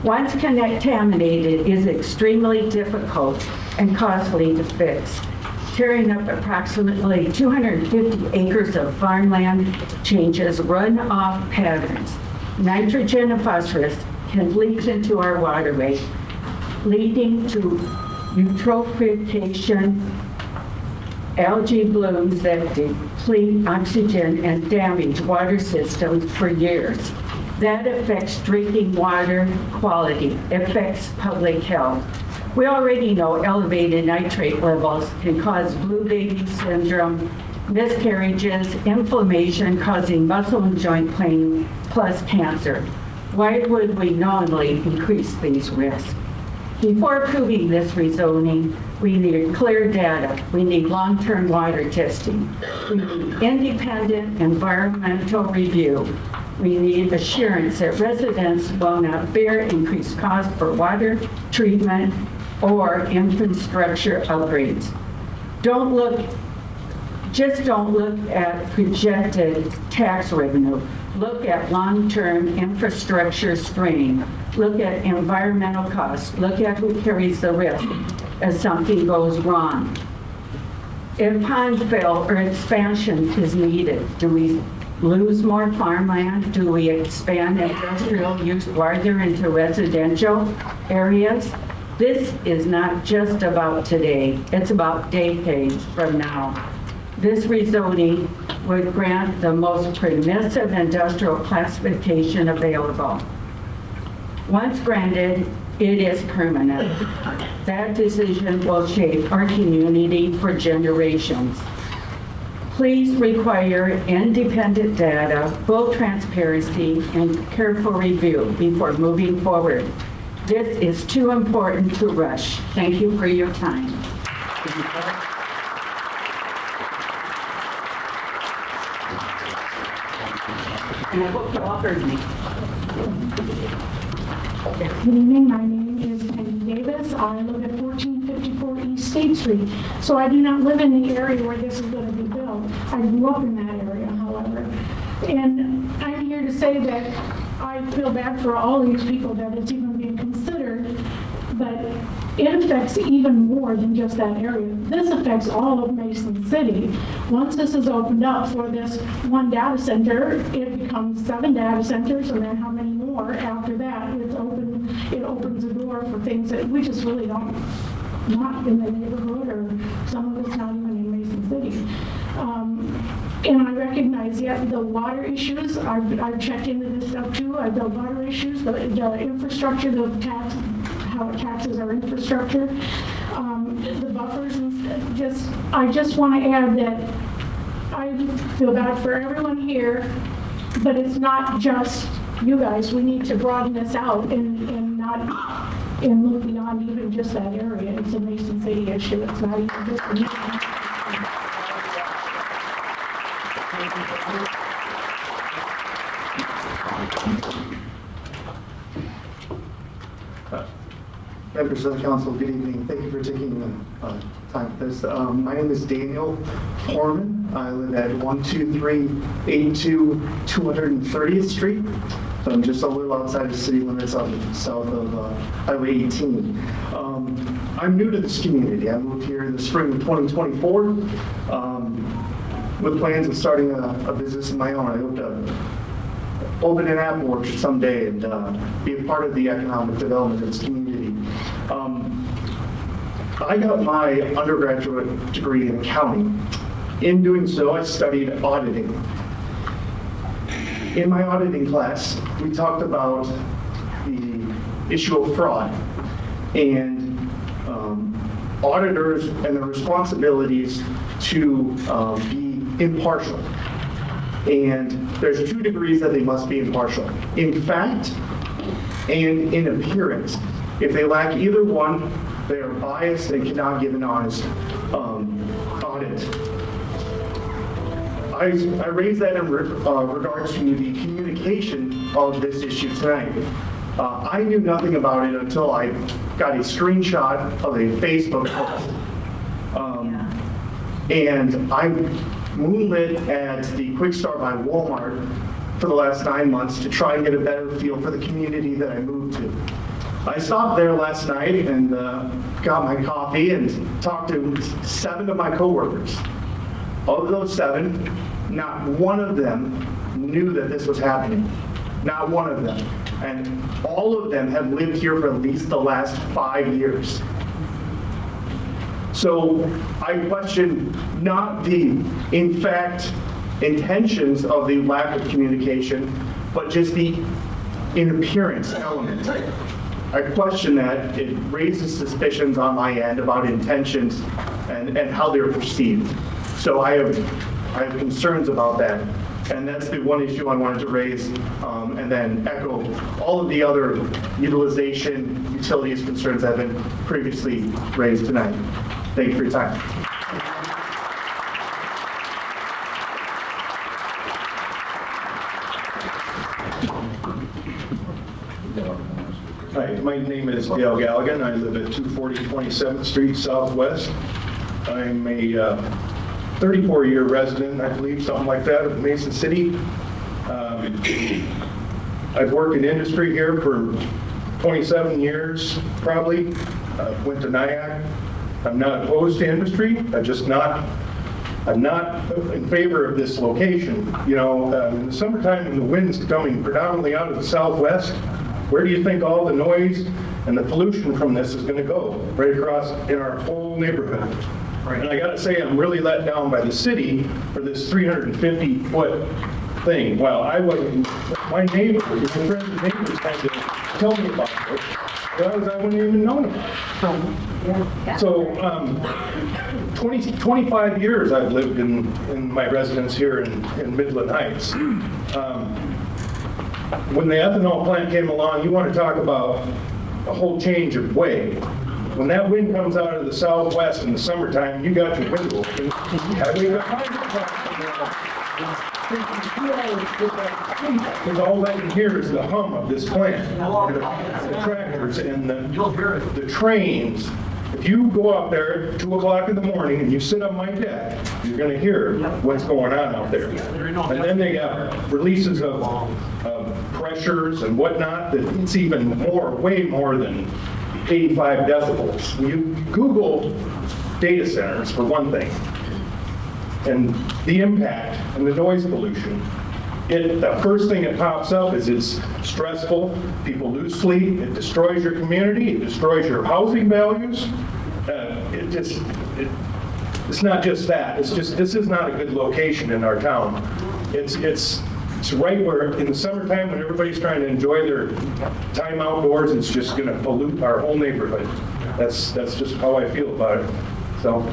Once contaminated, it is extremely difficult and costly to fix. Tearing up approximately 250 acres of farmland changes runoff patterns. Nitrogen and phosphorus can leak into our waterway, leading to eutrophication, algae blooms that deplete oxygen and damage water systems for years. That affects drinking water quality, affects public health. We already know elevated nitrate levels can cause blue baby syndrome, miscarriages, inflammation causing muscle and joint pain, plus cancer. Why would we knowingly increase these risks? Before approving this rezoning, we need clear data. We need long-term water testing. We need independent environmental review. We need assurance that residents will not bear increased costs for water treatment or infrastructure upgrades. Just don't look at projected tax revenue. Look at long-term infrastructure strain. Look at environmental costs. Look at who carries the risk as something goes wrong. If ponds fail or expansion is needed, do we lose more farmland? Do we expand industrial use farther into residential areas? This is not just about today. It's about decades from now. This rezoning would grant the most permissive industrial classification available. Once granted, it is permanent. That decision will shape our community for generations. Please require independent data, full transparency, and careful review before moving forward. This is too important to rush. Thank you for your time. And I hope you all heard me. Good evening, my name is Peggy Davis. I live at 1454 East State Street. So I do not live in the area where this is going to be built. I grew up in that area, however. And I'm here to say that I feel bad for all these people that it's even being considered, but it affects even more than just that area. This affects all of Mason City. Once this is opened up for this one data center, it becomes 7 data centers, and then how many more after that? It opens the door for things that we just really don't, not in the neighborhood, or some of us not even in Mason City. And I recognize, the water issues, I've checked into this stuff too, the water issues, the infrastructure, how it taxes our infrastructure, the buffers, and I just want to add that I feel bad for everyone here, but it's not just you guys. We need to broaden this out and look beyond even just that area. It's a Mason City issue. It's not even just a Mason. Members of the council, good evening. Thank you for taking the time for this. My name is Daniel Foreman. I live at 12382 230th Street. So I'm just a little outside the city limits, south of Highway 18. I'm new to this community. I moved here in the spring of 2024 with plans of starting a business of my own. I hope to open an apple orchard someday and be a part of the economic development of this community. I got my undergraduate degree in accounting. In doing so, I studied auditing. In my auditing class, we talked about the issue of fraud and auditors and their responsibilities to be impartial. And there's 2 degrees that they must be impartial: in fact and in appearance. If they lack either one, they are biased and cannot give an honest audit. I raise that in regards to the communication of this issue tonight. I knew nothing about it until I got a screenshot of a Facebook post. And I moonlit at the Quick Start by Walmart for the last 9 months to try and get a better feel for the community that I moved to. I stopped there last night and got my coffee and talked to 7 of my coworkers. Of those 7, not one of them knew that this was happening. Not one of them. And all of them have lived here for at least the last 5 years. So I question not the, in fact, intentions of the lack of communication, but just the in appearance element. I question that. It raises suspicions on my end about intentions and how they're perceived. So I have concerns about that. And that's the one issue I wanted to raise, and then echo all of the other utilization, utilities concerns that have been previously raised tonight. Thank you for your time. Hi, my name is Dale Galligan. I live at 240 27th Street Southwest. I'm a 34-year resident, I believe, something like that, of Mason City. I've worked in industry here for 27 years, probably. Went to NIAC. I'm not opposed to industry. I'm not in favor of this location. You know, in the summertime when the wind's coming predominantly out of the southwest, where do you think all the noise and the pollution from this is going to go? Right across in our whole neighborhood. And I got to say, I'm really let down by the city for this 350-foot thing. Well, I wasn't, my neighbors, my friends and neighbors had to tell me about it, because I wouldn't even known about it. So 25 years I've lived in my residence here in Midland Heights. When the ethanol plant came along, you want to talk about a whole change of way. When that wind comes out of the southwest in the summertime, you got your window open. Because all that you hear is the hum of this plant, the tractors and the trains. If you go out there at 2 o'clock in the morning and you sit on my deck, you're going to hear what's going on out there. And then they got releases of pressures and whatnot that it's even more, way more than 85 decibels. You Google data centers, for one thing, and the impact and the noise pollution. The first thing that pops up is it's stressful, people lose sleep, it destroys your community, it destroys your housing values. It's not just that, it's just, this is not a good location in our town. It's right where, in the summertime, when everybody's trying to enjoy their time outdoors, it's just gonna pollute our whole neighborhood. That's just how I feel about it, so.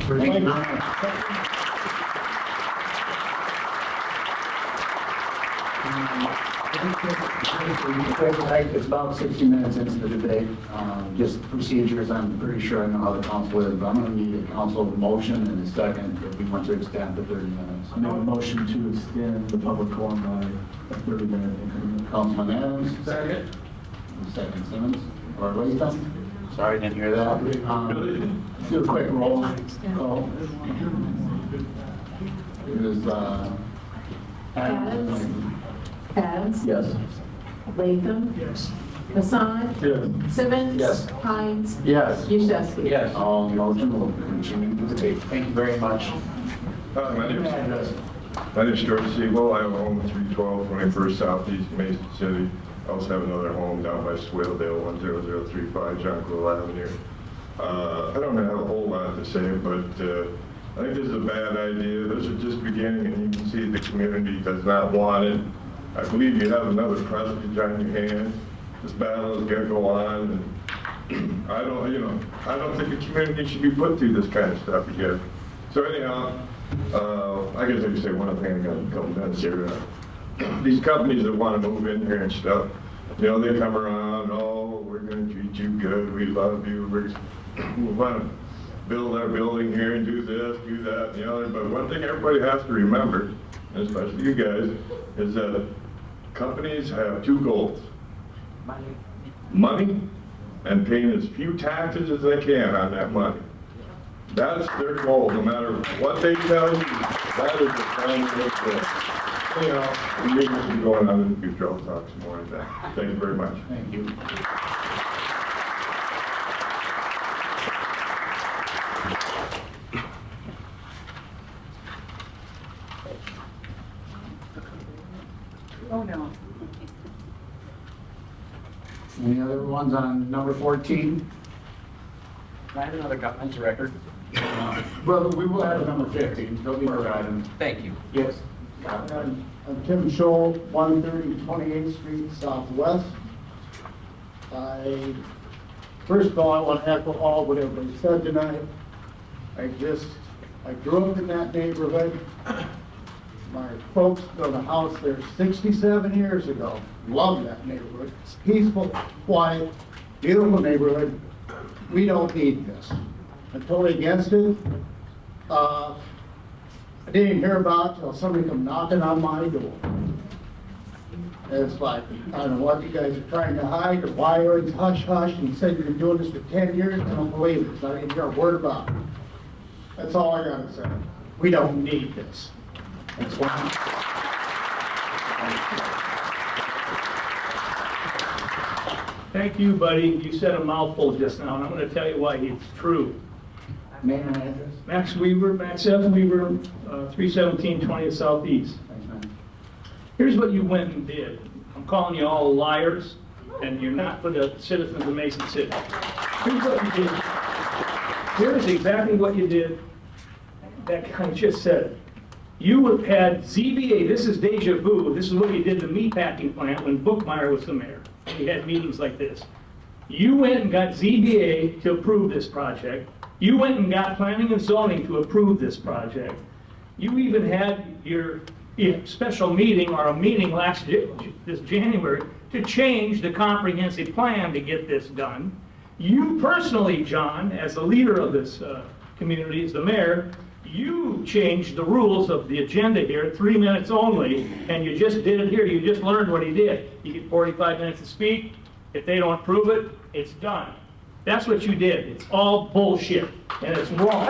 Thank you. It's about 60 minutes into the debate. Just procedures, I'm pretty sure I know how the council is, but I'm going to need a council motion and a second if we want to extend to 30 minutes. I make a motion to extend the public forum by a 30-minute increment. Councilman Adams. Second. Second Simmons. Or Latham. Sorry, didn't hear that. Do a quick roll call. It is Adams? Yes. Latham? Yes. Hassan? Yes. Simmons? Yes. Hines? Yes. Yushevsky? Yes. All motion will continue the debate. Thank you very much. My name is George Siegel. I have a home at 312 21st Southeast Mason City. I also have another home down by Swaledale, 10035 Jonquil Avenue. I don't have a whole lot to say, but I think this is a bad idea. This is just beginning, and you can see the community does not want it. I believe you have another precedent on your hands. This battle is going to go on, and I don't think the community should be put through this kind of stuff again. So anyhow, I guess I could say one thing, I got a couple minutes here. These companies that want to move in here and stuff, they come around, oh, we're going to treat you good, we love you, we want to build our building here and do this, do that, and the other. But one thing everybody has to remember, and especially you guys, is that companies have two goals. Money and paying as few taxes as they can on that money. That's their goal, no matter what they tell you, that is the primary goal. We need to be going on in the future. I'll talk some more on that. Thank you very much. Thank you. Oh, no. Any other ones on number 14? I have another comment to record. Well, we will have number 15. There'll be more items. Thank you. Yes. I'm Tim Scholl, 130 28th Street Southwest. First of all, I want to echo all what everybody said tonight. I grew up in that neighborhood. My folks built a house there 67 years ago. Love that neighborhood. It's peaceful, quiet, beautiful neighborhood. We don't need this. I'm totally against it. I didn't hear about it till somebody come knocking on my door. It's like, I don't know what you guys are trying to hide, or why are you hush hush, and you said you've been doing this for 10 years, I don't believe it, so I didn't hear a word about it. That's all I gotta say. We don't need this. That's why. Thank you, buddy. You said a mouthful just now, and I'm going to tell you why it's true. Name and address? Max Weaver, Max F. Weaver, 317 20th Southeast. Thanks, man. Here's what you went and did. I'm calling you all liars, and you're not for the citizens of Mason City. Here's what you did. Here's exactly what you did. That guy just said it. You had ZBA, this is deja vu, this is what you did the meatpacking plant when Bookmeyer was the mayor. We had meetings like this. You went and got ZBA to approve this project. You went and got planning and zoning to approve this project. You even had your special meeting or a meeting this January to change the comprehensive plan to get this done. You personally, John, as the leader of this community, as the mayor, you changed the rules of the agenda here, 3 minutes only, and you just did it here. You just learned what he did. You get 45 minutes to speak. If they don't approve it, it's done. That's what you did. It's all bullshit, and it's wrong.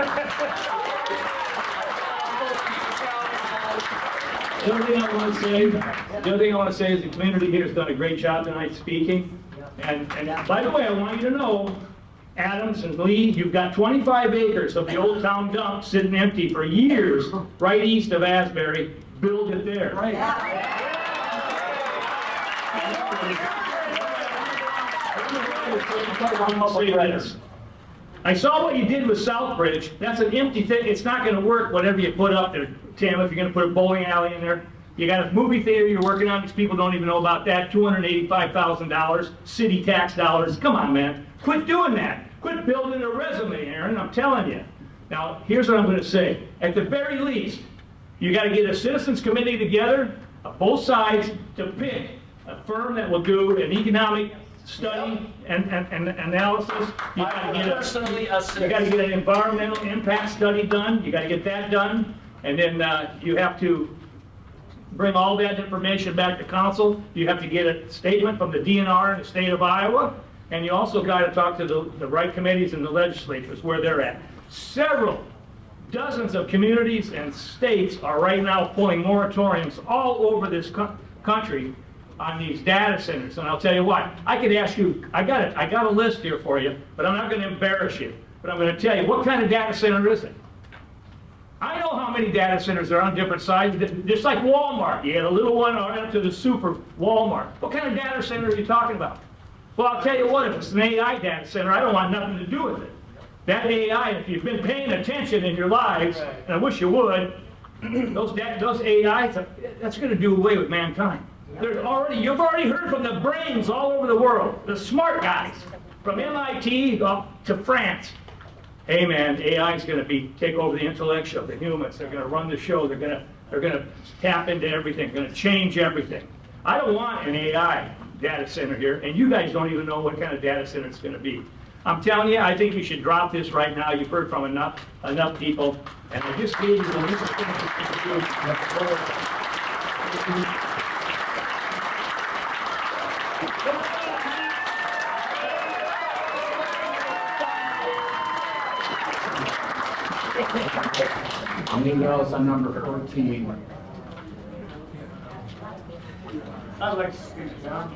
The other thing I want to say is the community here has done a great job tonight speaking. And by the way, I want you to know, Adams and Lee, you've got 25 acres of the old town dump sitting empty for years right east of Asbury. Build it there. Right. I saw what you did with Southbridge. That's an empty thing. It's not going to work, whatever you put up there, Tim, if you're going to put a bowling alley in there. You got a movie theater you're working on. These people don't even know about that. $285,000, city tax dollars. Come on, man. Quit doing that. Quit building a resume, Aaron. I'm telling you. Now, here's what I'm going to say. At the very least, you got to get a citizens committee together, both sides, to pick a firm that will do an economic study and analysis. You got to get an environmental impact study done. You got to get that done, and then you have to bring all that information back to council. You have to get a statement from the DNR in the state of Iowa, and you also got to talk to the right committees in the legislatures where they're at. Dozens of communities and states are right now pulling moratoriums all over this country on these data centers. And I'll tell you what, I could ask you, I got a list here for you, but I'm not going to embarrass you. But I'm going to tell you, what kind of data center is it? I know how many data centers are on different sizes, just like Walmart. You had a little one right up to the super Walmart. What kind of data center are you talking about? Well, I'll tell you what, if it's an AI data center, I don't want nothing to do with it. That AI, if you've been paying attention in your lives, and I wish you would, those AI, that's going to do away with mankind. You've already heard from the brains all over the world, the smart guys, from MIT up to France. Hey man, AI is going to take over the intellect of the humans. They're going to run the show. They're going to tap into everything. They're going to change everything. I don't want an AI data center here, and you guys don't even know what kind of data center it's going to be. I'm telling you, I think you should drop this right now. You've heard from enough people, and I just gave you the list of things you can do. Anything else on number 14? I'd like to speak to John.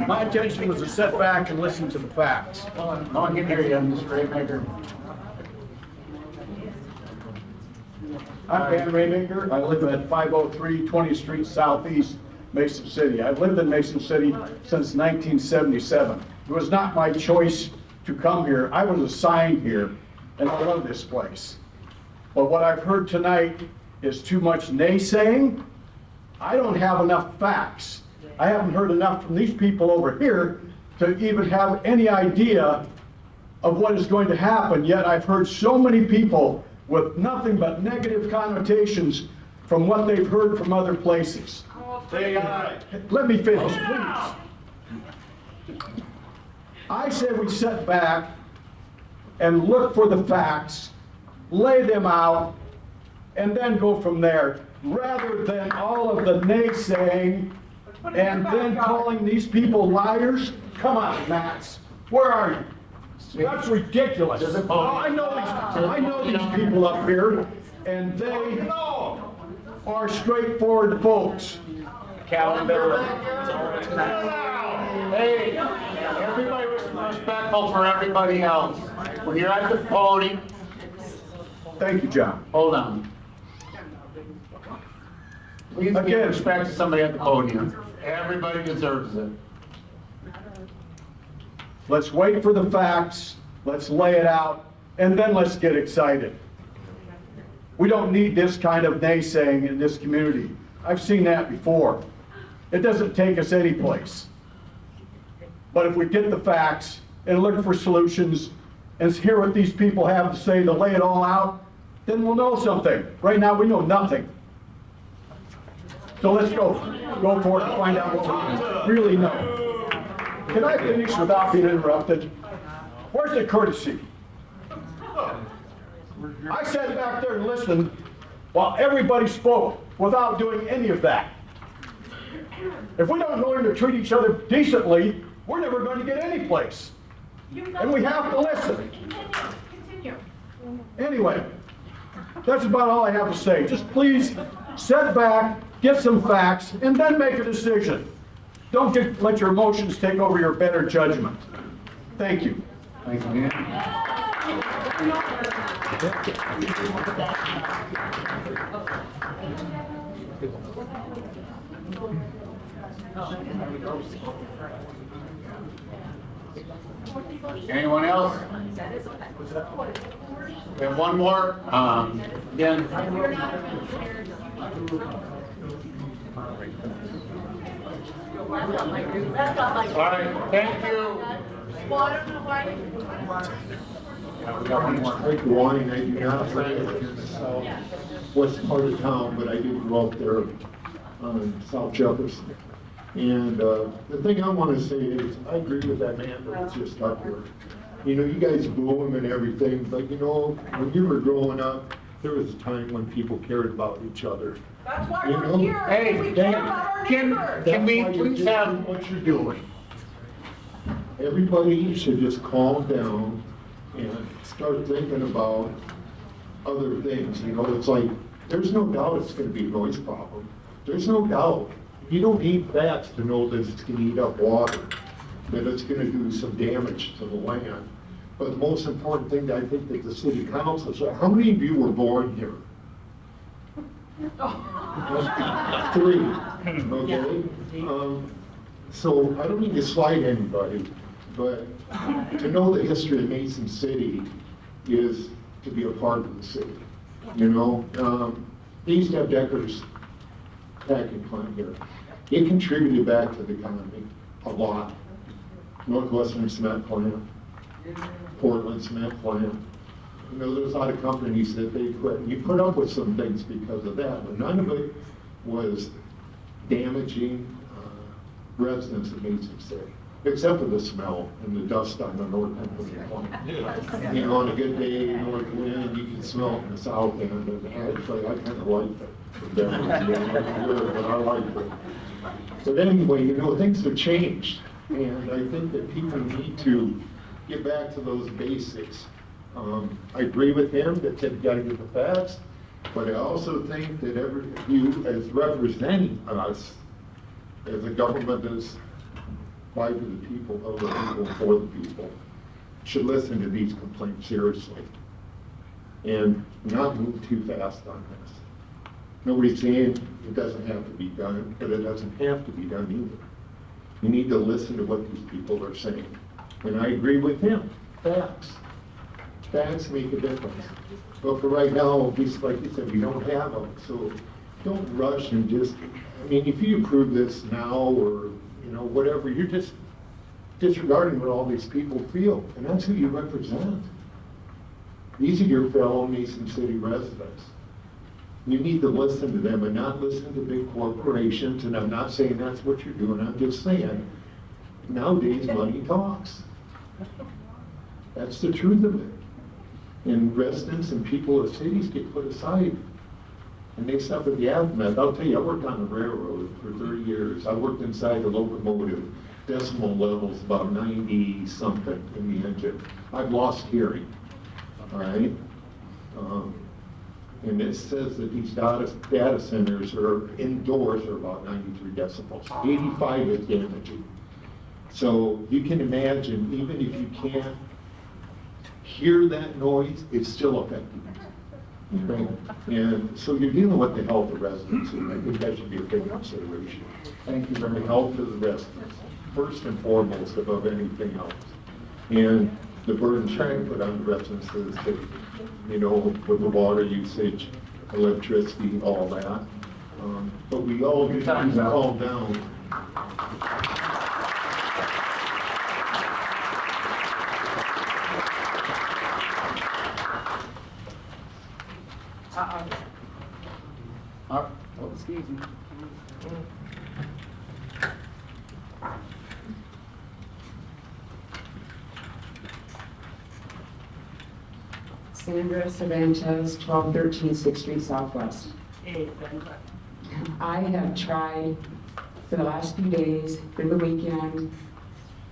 My intention was to sit back and listen to the facts. No one can hear you, Mr. Raymaker. I'm Dan Raymaker. I live at 503 20th Street Southeast, Mason City. I've lived in Mason City since 1977. It was not my choice to come here. I was assigned here, and I love this place. But what I've heard tonight is too much naysaying. I don't have enough facts. I haven't heard enough from these people over here to even have any idea of what is going to happen, yet I've heard so many people with nothing but negative connotations from what they've heard from other places. Let me finish, please. I say we sit back and look for the facts, lay them out, and then go from there, rather than all of the naysaying and then calling these people liars. Come on, Max, where are you? That's ridiculous. Oh, I know these people up here, and they are straightforward folks. Hey, everybody was respectful for everybody else. When you're at the podium. Thank you, John. Hold on. Please give respect to somebody at the podium. Everybody deserves it. Let's wait for the facts, let's lay it out, and then let's get excited. We don't need this kind of naysaying in this community. I've seen that before. It doesn't take us anyplace. But if we get the facts and look for solutions and hear what these people have to say to lay it all out, then we'll know something. Right now, we know nothing. So let's go for it and find out what we really know. Can I finish without being interrupted? Where's the courtesy? I sat back there and listened while everybody spoke without doing any of that. If we don't learn to treat each other decently, we're never going to get any place. And we have to listen. Anyway, that's about all I have to say. Just please sit back, get some facts, and then make a decision. Don't let your emotions take over your better judgment. Thank you. Thank you, man. Anyone else? We have one more. Again. All right, thank you. I like wine, I do not live in the southwest part of town, but I do grow up there on South Jefferson. And the thing I want to say is, I agree with that man that was just up here. You know, you guys boo him and everything, but you know, when you were growing up, there was a time when people cared about each other. That's why You we're know? here. Hey, We care about our neighbors. can we That's why you're please have doing what you're doing? Everybody should just calm down and start thinking about other things. You know, it's like, there's no doubt it's gonna be a noise problem. There's no doubt. You don't need facts to know that it's gonna eat up water, that it's gonna do some damage to the land. But the most important thing that I think that the city council said, how many of you were born here? 3, okay? So I don't need to slight anybody, but to know the history of Mason City is to be a part of the city. You know, they used to have Decker's packing plant here. It contributed back to the economy a lot. Northwestern Cement Plant, Portland Cement Plant. You know, there's a lot of companies that they quit. You put up with some things because of that, but none of it was damaging residents of Mason City, except for the smell and the dust on the north end of the plant. You know, on a good day, north wind, you can smell it in the south end, and actually, I kind of liked it. But I liked it. But anyway, you know, things have changed, and I think that people need to get back to those basics. I agree with him that you got to get the facts, but I also think that you, as representing us, as a government that's by the people, of the people, for the people, should listen to these complaints seriously and not move too fast on this. Nobody's saying it doesn't have to be done, but it doesn't have to be done either. You need to listen to what these people are saying. And I agree with him. Facts. Facts make a difference. But for right now, just like you said, we don't have them, so don't rush and just, I mean, if you approve this now or, you know, whatever, you're just disregarding what all these people feel, and that's who you represent. These are your fellow Mason City residents. You need to listen to them and not listen to big corporations, and I'm not saying that's what you're doing, I'm just saying, nowadays money talks. That's the truth of it. And residents and people of cities get put aside, and they suffer the aftermath. I'll tell you, I worked on the railroad for 30 years. I worked inside the locomotive, decimal levels about 90 something in the engine. I've lost hearing, all right? And it says that these data centers are indoors are about 93 decibels. 85 is damaging. So you can imagine, even if you can't hear that noise, it's still affecting you. Okay? And so you're dealing with the health of residents, and I think that should be a big consideration. Thank you very The much. health of the residents, first and foremost, above anything else. And the burden should be put on the residents of the city, you know, with the water usage, electricity, all that. But we all need to calm down. Oh, excuse me. Sandra Cervantes, 1213 6th Street Southwest. I have tried for the last few days, through the weekend,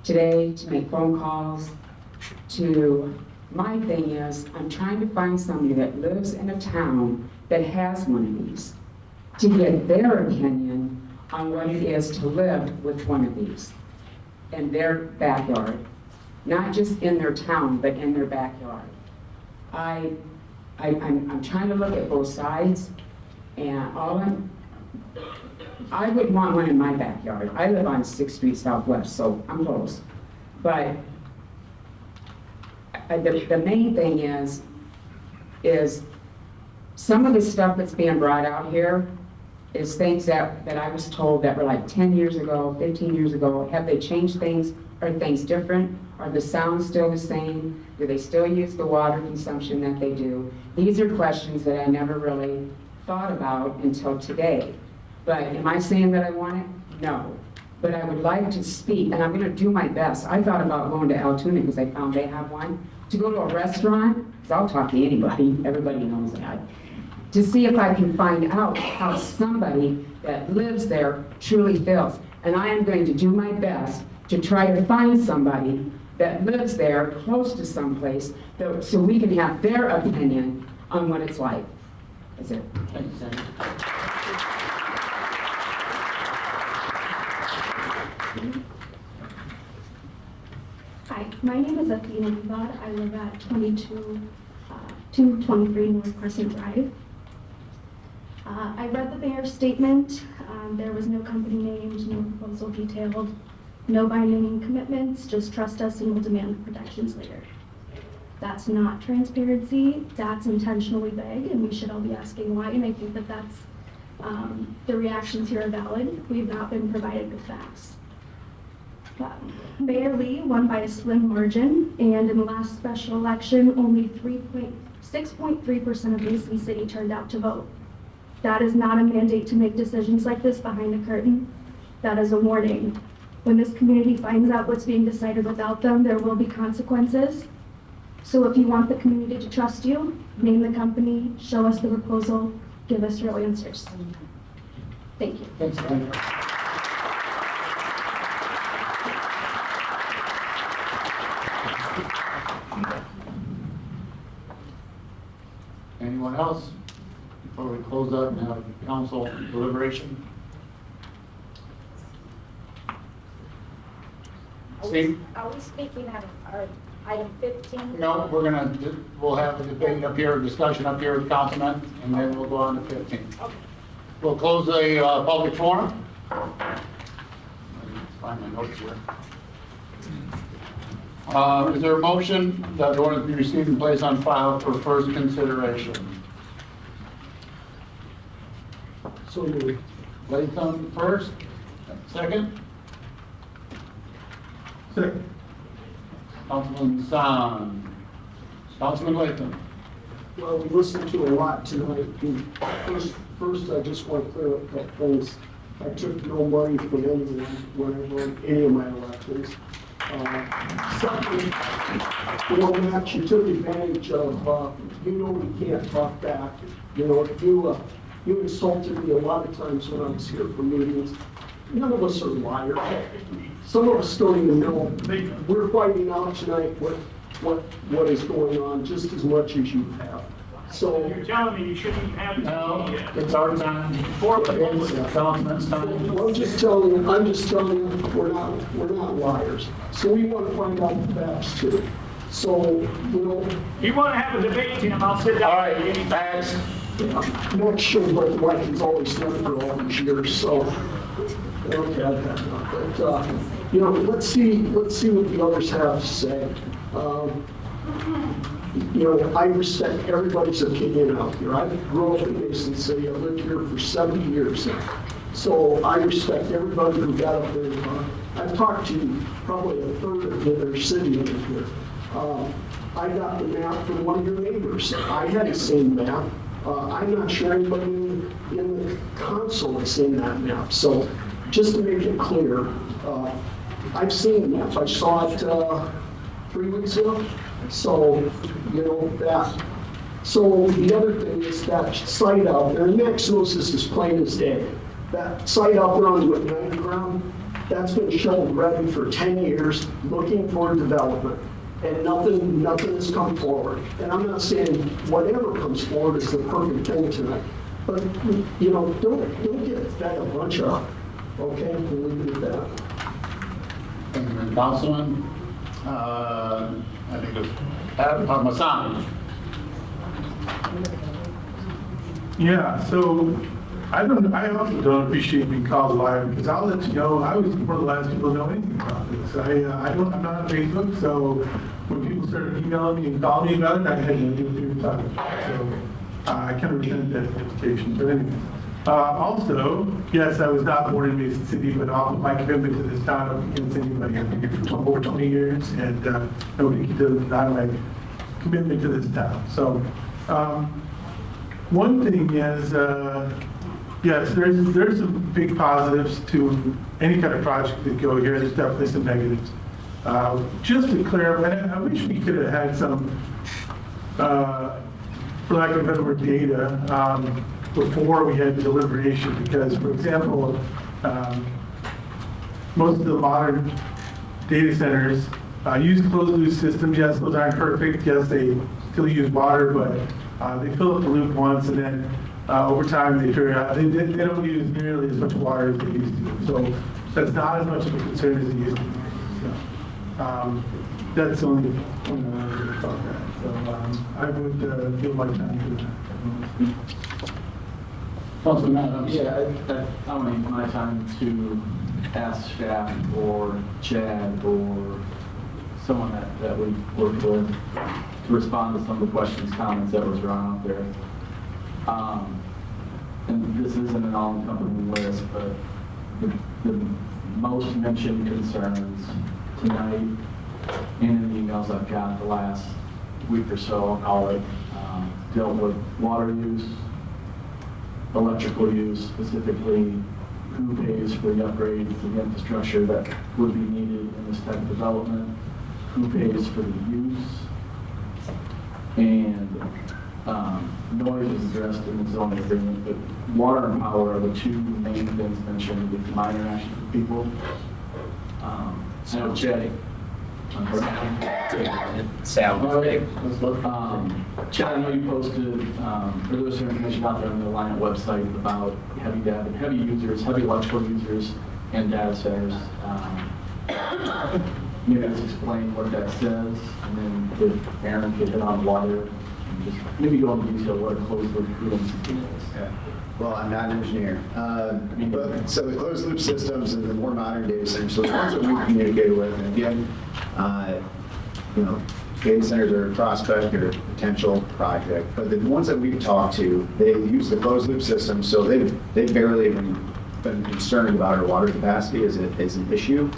today, to make phone calls my thing is, I'm trying to find somebody that lives in a town that has one of these, to get their opinion on what it is to live with one of these in their backyard. Not just in their town, but in their backyard. I'm trying to look at both sides, and I wouldn't want one in my backyard. I live on 6th Street Southwest, so I'm close. But the main thing is some of the stuff that's being brought out here is things that I was told that were like 10 years ago, 15 years ago. Have they changed things? Are things different? Are the sounds still the same? Do they still use the water consumption that they do? These are questions that I never really thought about until today. But am I saying that I want it? No. But I would like to speak, and I'm going to do my best. I thought about going to Altoona because I found they have one. To go to a restaurant, because I'll talk to anybody, everybody knows that, to see if I can find out how somebody that lives there truly feels. And I am going to do my best to try to find somebody that lives there close to someplace so we can have their opinion on what it's like. That's it. Thank you, Senator. Hi, my name is Athena Mubad. I live at 223 North Crescent Drive. I read the mayor's statement. There was no company named, no proposal detailed, no binding commitments, just trust us and we'll demand the protections later. That's not transparency, that's intentionally vague, and we should all be asking why, and I think that that's, the reactions here are valid. We've not been provided with facts. Mayor Lee won by a slim margin, and in the last special election, only 6.3% of Mason City turned out to vote. That is not a mandate to make decisions like this behind the curtain. That is a warning. When this community finds out what's being decided without them, there will be consequences. So if you want the community to trust you, name the company, show us the proposal, give us real answers. Thank you. Thanks, Senator. Anyone else before we close up and have council deliberation? Steve? Are we speaking on item 15? No, we'll have a debate up here, discussion up here with councilmen, and then we'll go on to 15. Okay. We'll close the public forum. Find my notes here. Is there a motion that the ordinance be received and placed on file for first consideration? So moved. Latham first, second? Second. Councilman Hassan. Councilman Latham. Well, we listened to a lot tonight. First, I just want to clear up a couple things. I took no money from anyone when I won any of my elections. Second, Matt, you took advantage of, we can't talk back. You insulted me a lot of times when I was here for meetings. None of us are liars. Some of us don't even know. We're finding out tonight what is going on just as much as you have. So You're telling me you shouldn't have. No, it's our time. It's Councilman's time. Well, I'm just telling you, we're not liars. So we want to find out the facts too. So, You want to have a debate, Tim, I'll sit down. All right, facts. I'm not sure what the right has always done for all these years, so. Okay, but, let's see what the others have to say. I respect everybody's opinion out here. I grew up in Mason City. I lived here for 70 years now. So I respect everybody who got up there. I've talked to probably a third of their city over here. I got the map from one of your neighbors. I had the same map. I'm not sure anybody in the council has seen that map. So just to make it clear, I've seen the map. I saw it 3 weeks ago. So, that. So the other thing is that site out there, and Max knows this as plain as day. That site out there on the McNight ground, that's been shoveled ready for 10 years, looking for development. And nothing has come forward. And I'm not saying whatever comes forward is the perfect thing tonight. But, don't get fed a bunch of, okay? We'll leave it at that. Thank you, Councilman. I think it's Masani. Yeah, so I also don't appreciate being called a liar because I'll let you know I was one of the last people to know anything about this. I'm not on Facebook, so when people started emailing me and calling me about it, I had no idea what they were talking about. So I kind of resented that notification. But anyway, also, yes, I was not born in Mason City, but my commitment to this town up against anybody. I've been here for over 20 years, and nobody can deny my commitment to this town. So one thing is, yes, there's some big positives to any kind of project that go here. There's definitely some negatives. Just to clarify, and I wish we could have had some, for lack of a better word, data before we had deliberation. Because, for example, most of the modern data centers use closed-loop systems. Yes, those aren't perfect. Yes, they still use water, but they fill up the loop once, and then over time they figure out they don't use nearly as much water as they used to. So that's not as much of a concern as it used to be. So that's the only point I wanted to talk about. So I would give my time to that. Councilman Adams. Yeah, I want to use my time to ask staff or Chad or someone that we worked with to respond to some of the questions, comments that was thrown out there. And this isn't an all-encompassing list, but the most mentioned concerns tonight and in the emails I've got the last week or so, I'll call it, dealt with water use, electrical use, specifically who pays for the upgrades to the infrastructure that would be needed in this type of development, who pays for the use, and noise is addressed in the zoning agreement, but water and power are the two main things mentioned with my interaction with people. I know Chad. Chad, I know you posted, or there was some information out there on the Alliant website about heavy users, heavy electrical users, and data centers. Maybe just explain what that says, and then if Aaron could hit on water, and just maybe go into detail what a closed loop cooling system is. Yeah. Well, I'm not an engineer. So the closed loop systems are the more modern data centers, so the ones that we communicate with, and again, data centers are a prospect or a potential project, but the ones that we've talked to, they use the closed loop system, so they've barely been concerned about our water capacity as an issue.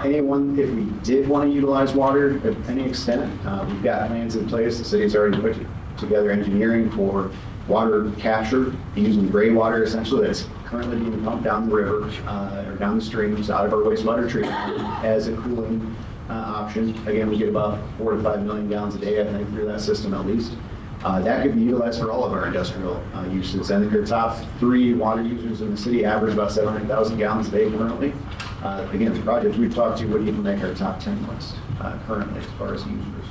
Anyone, if we did want to utilize water to any extent, we've got plans in place. The city's already put together engineering for water capture using gray water, essentially, that's currently being pumped down the river or down the streams out of our wastewater treatment as a cooling option. Again, we get about 4 to 5 million gallons a day, I think, through that system at least. That could be utilized for all of our industrial uses. I think our top 3 water users in the city average about 700,000 gallons a day currently. Again, the projects we've talked to would even make our top 10 list currently as far as users.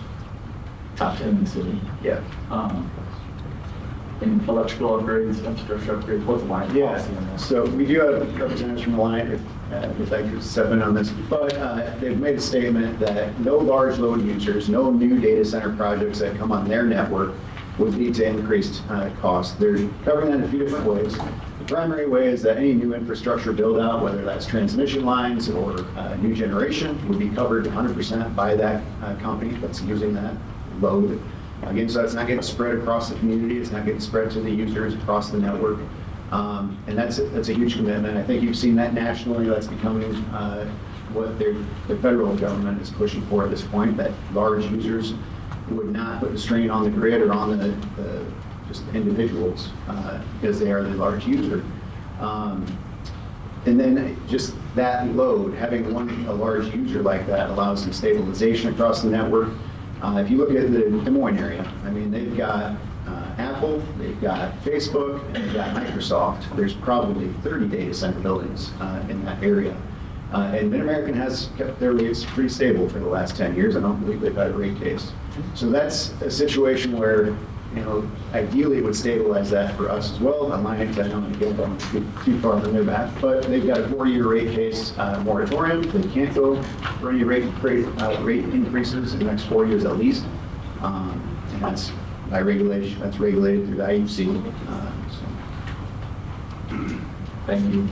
Top 10 in the city? Yeah. In electrical upgrades, infrastructure upgrades, what's the line policy on this? So we do have representatives from Alliant, if I could step in on this, but they've made a statement that no large load users, no new data center projects that come on their network would lead to increased costs. They're covering that in a few different ways. The primary way is that any new infrastructure build out, whether that's transmission lines or new generation, would be covered 100% by that company that's using that load. Again, so that's not getting spread across the community, it's not getting spread to the users across the network. And that's a huge commitment. I think you've seen that nationally. That's becoming what the federal government is pushing for at this point, that large users would not put the strain on the grid or on the just individuals because they are the large user. And then just that load, having a large user like that allows some stabilization across the network. If you look at the Des Moines area, I mean, they've got Apple, they've got Facebook, and they've got Microsoft. There's probably 30 data center buildings in that area. And Mid-American has kept their rates pretty stable for the last 10 years. I don't believe they've had a rate case. So that's a situation where, ideally it would stabilize that for us as well. Alliant, I don't want to go too far from their back, but they've got a 4-year rate case moratorium. They can't go for any rate increases in the next 4 years at least. And that's by regulation, that's regulated through the IUC. Thank you.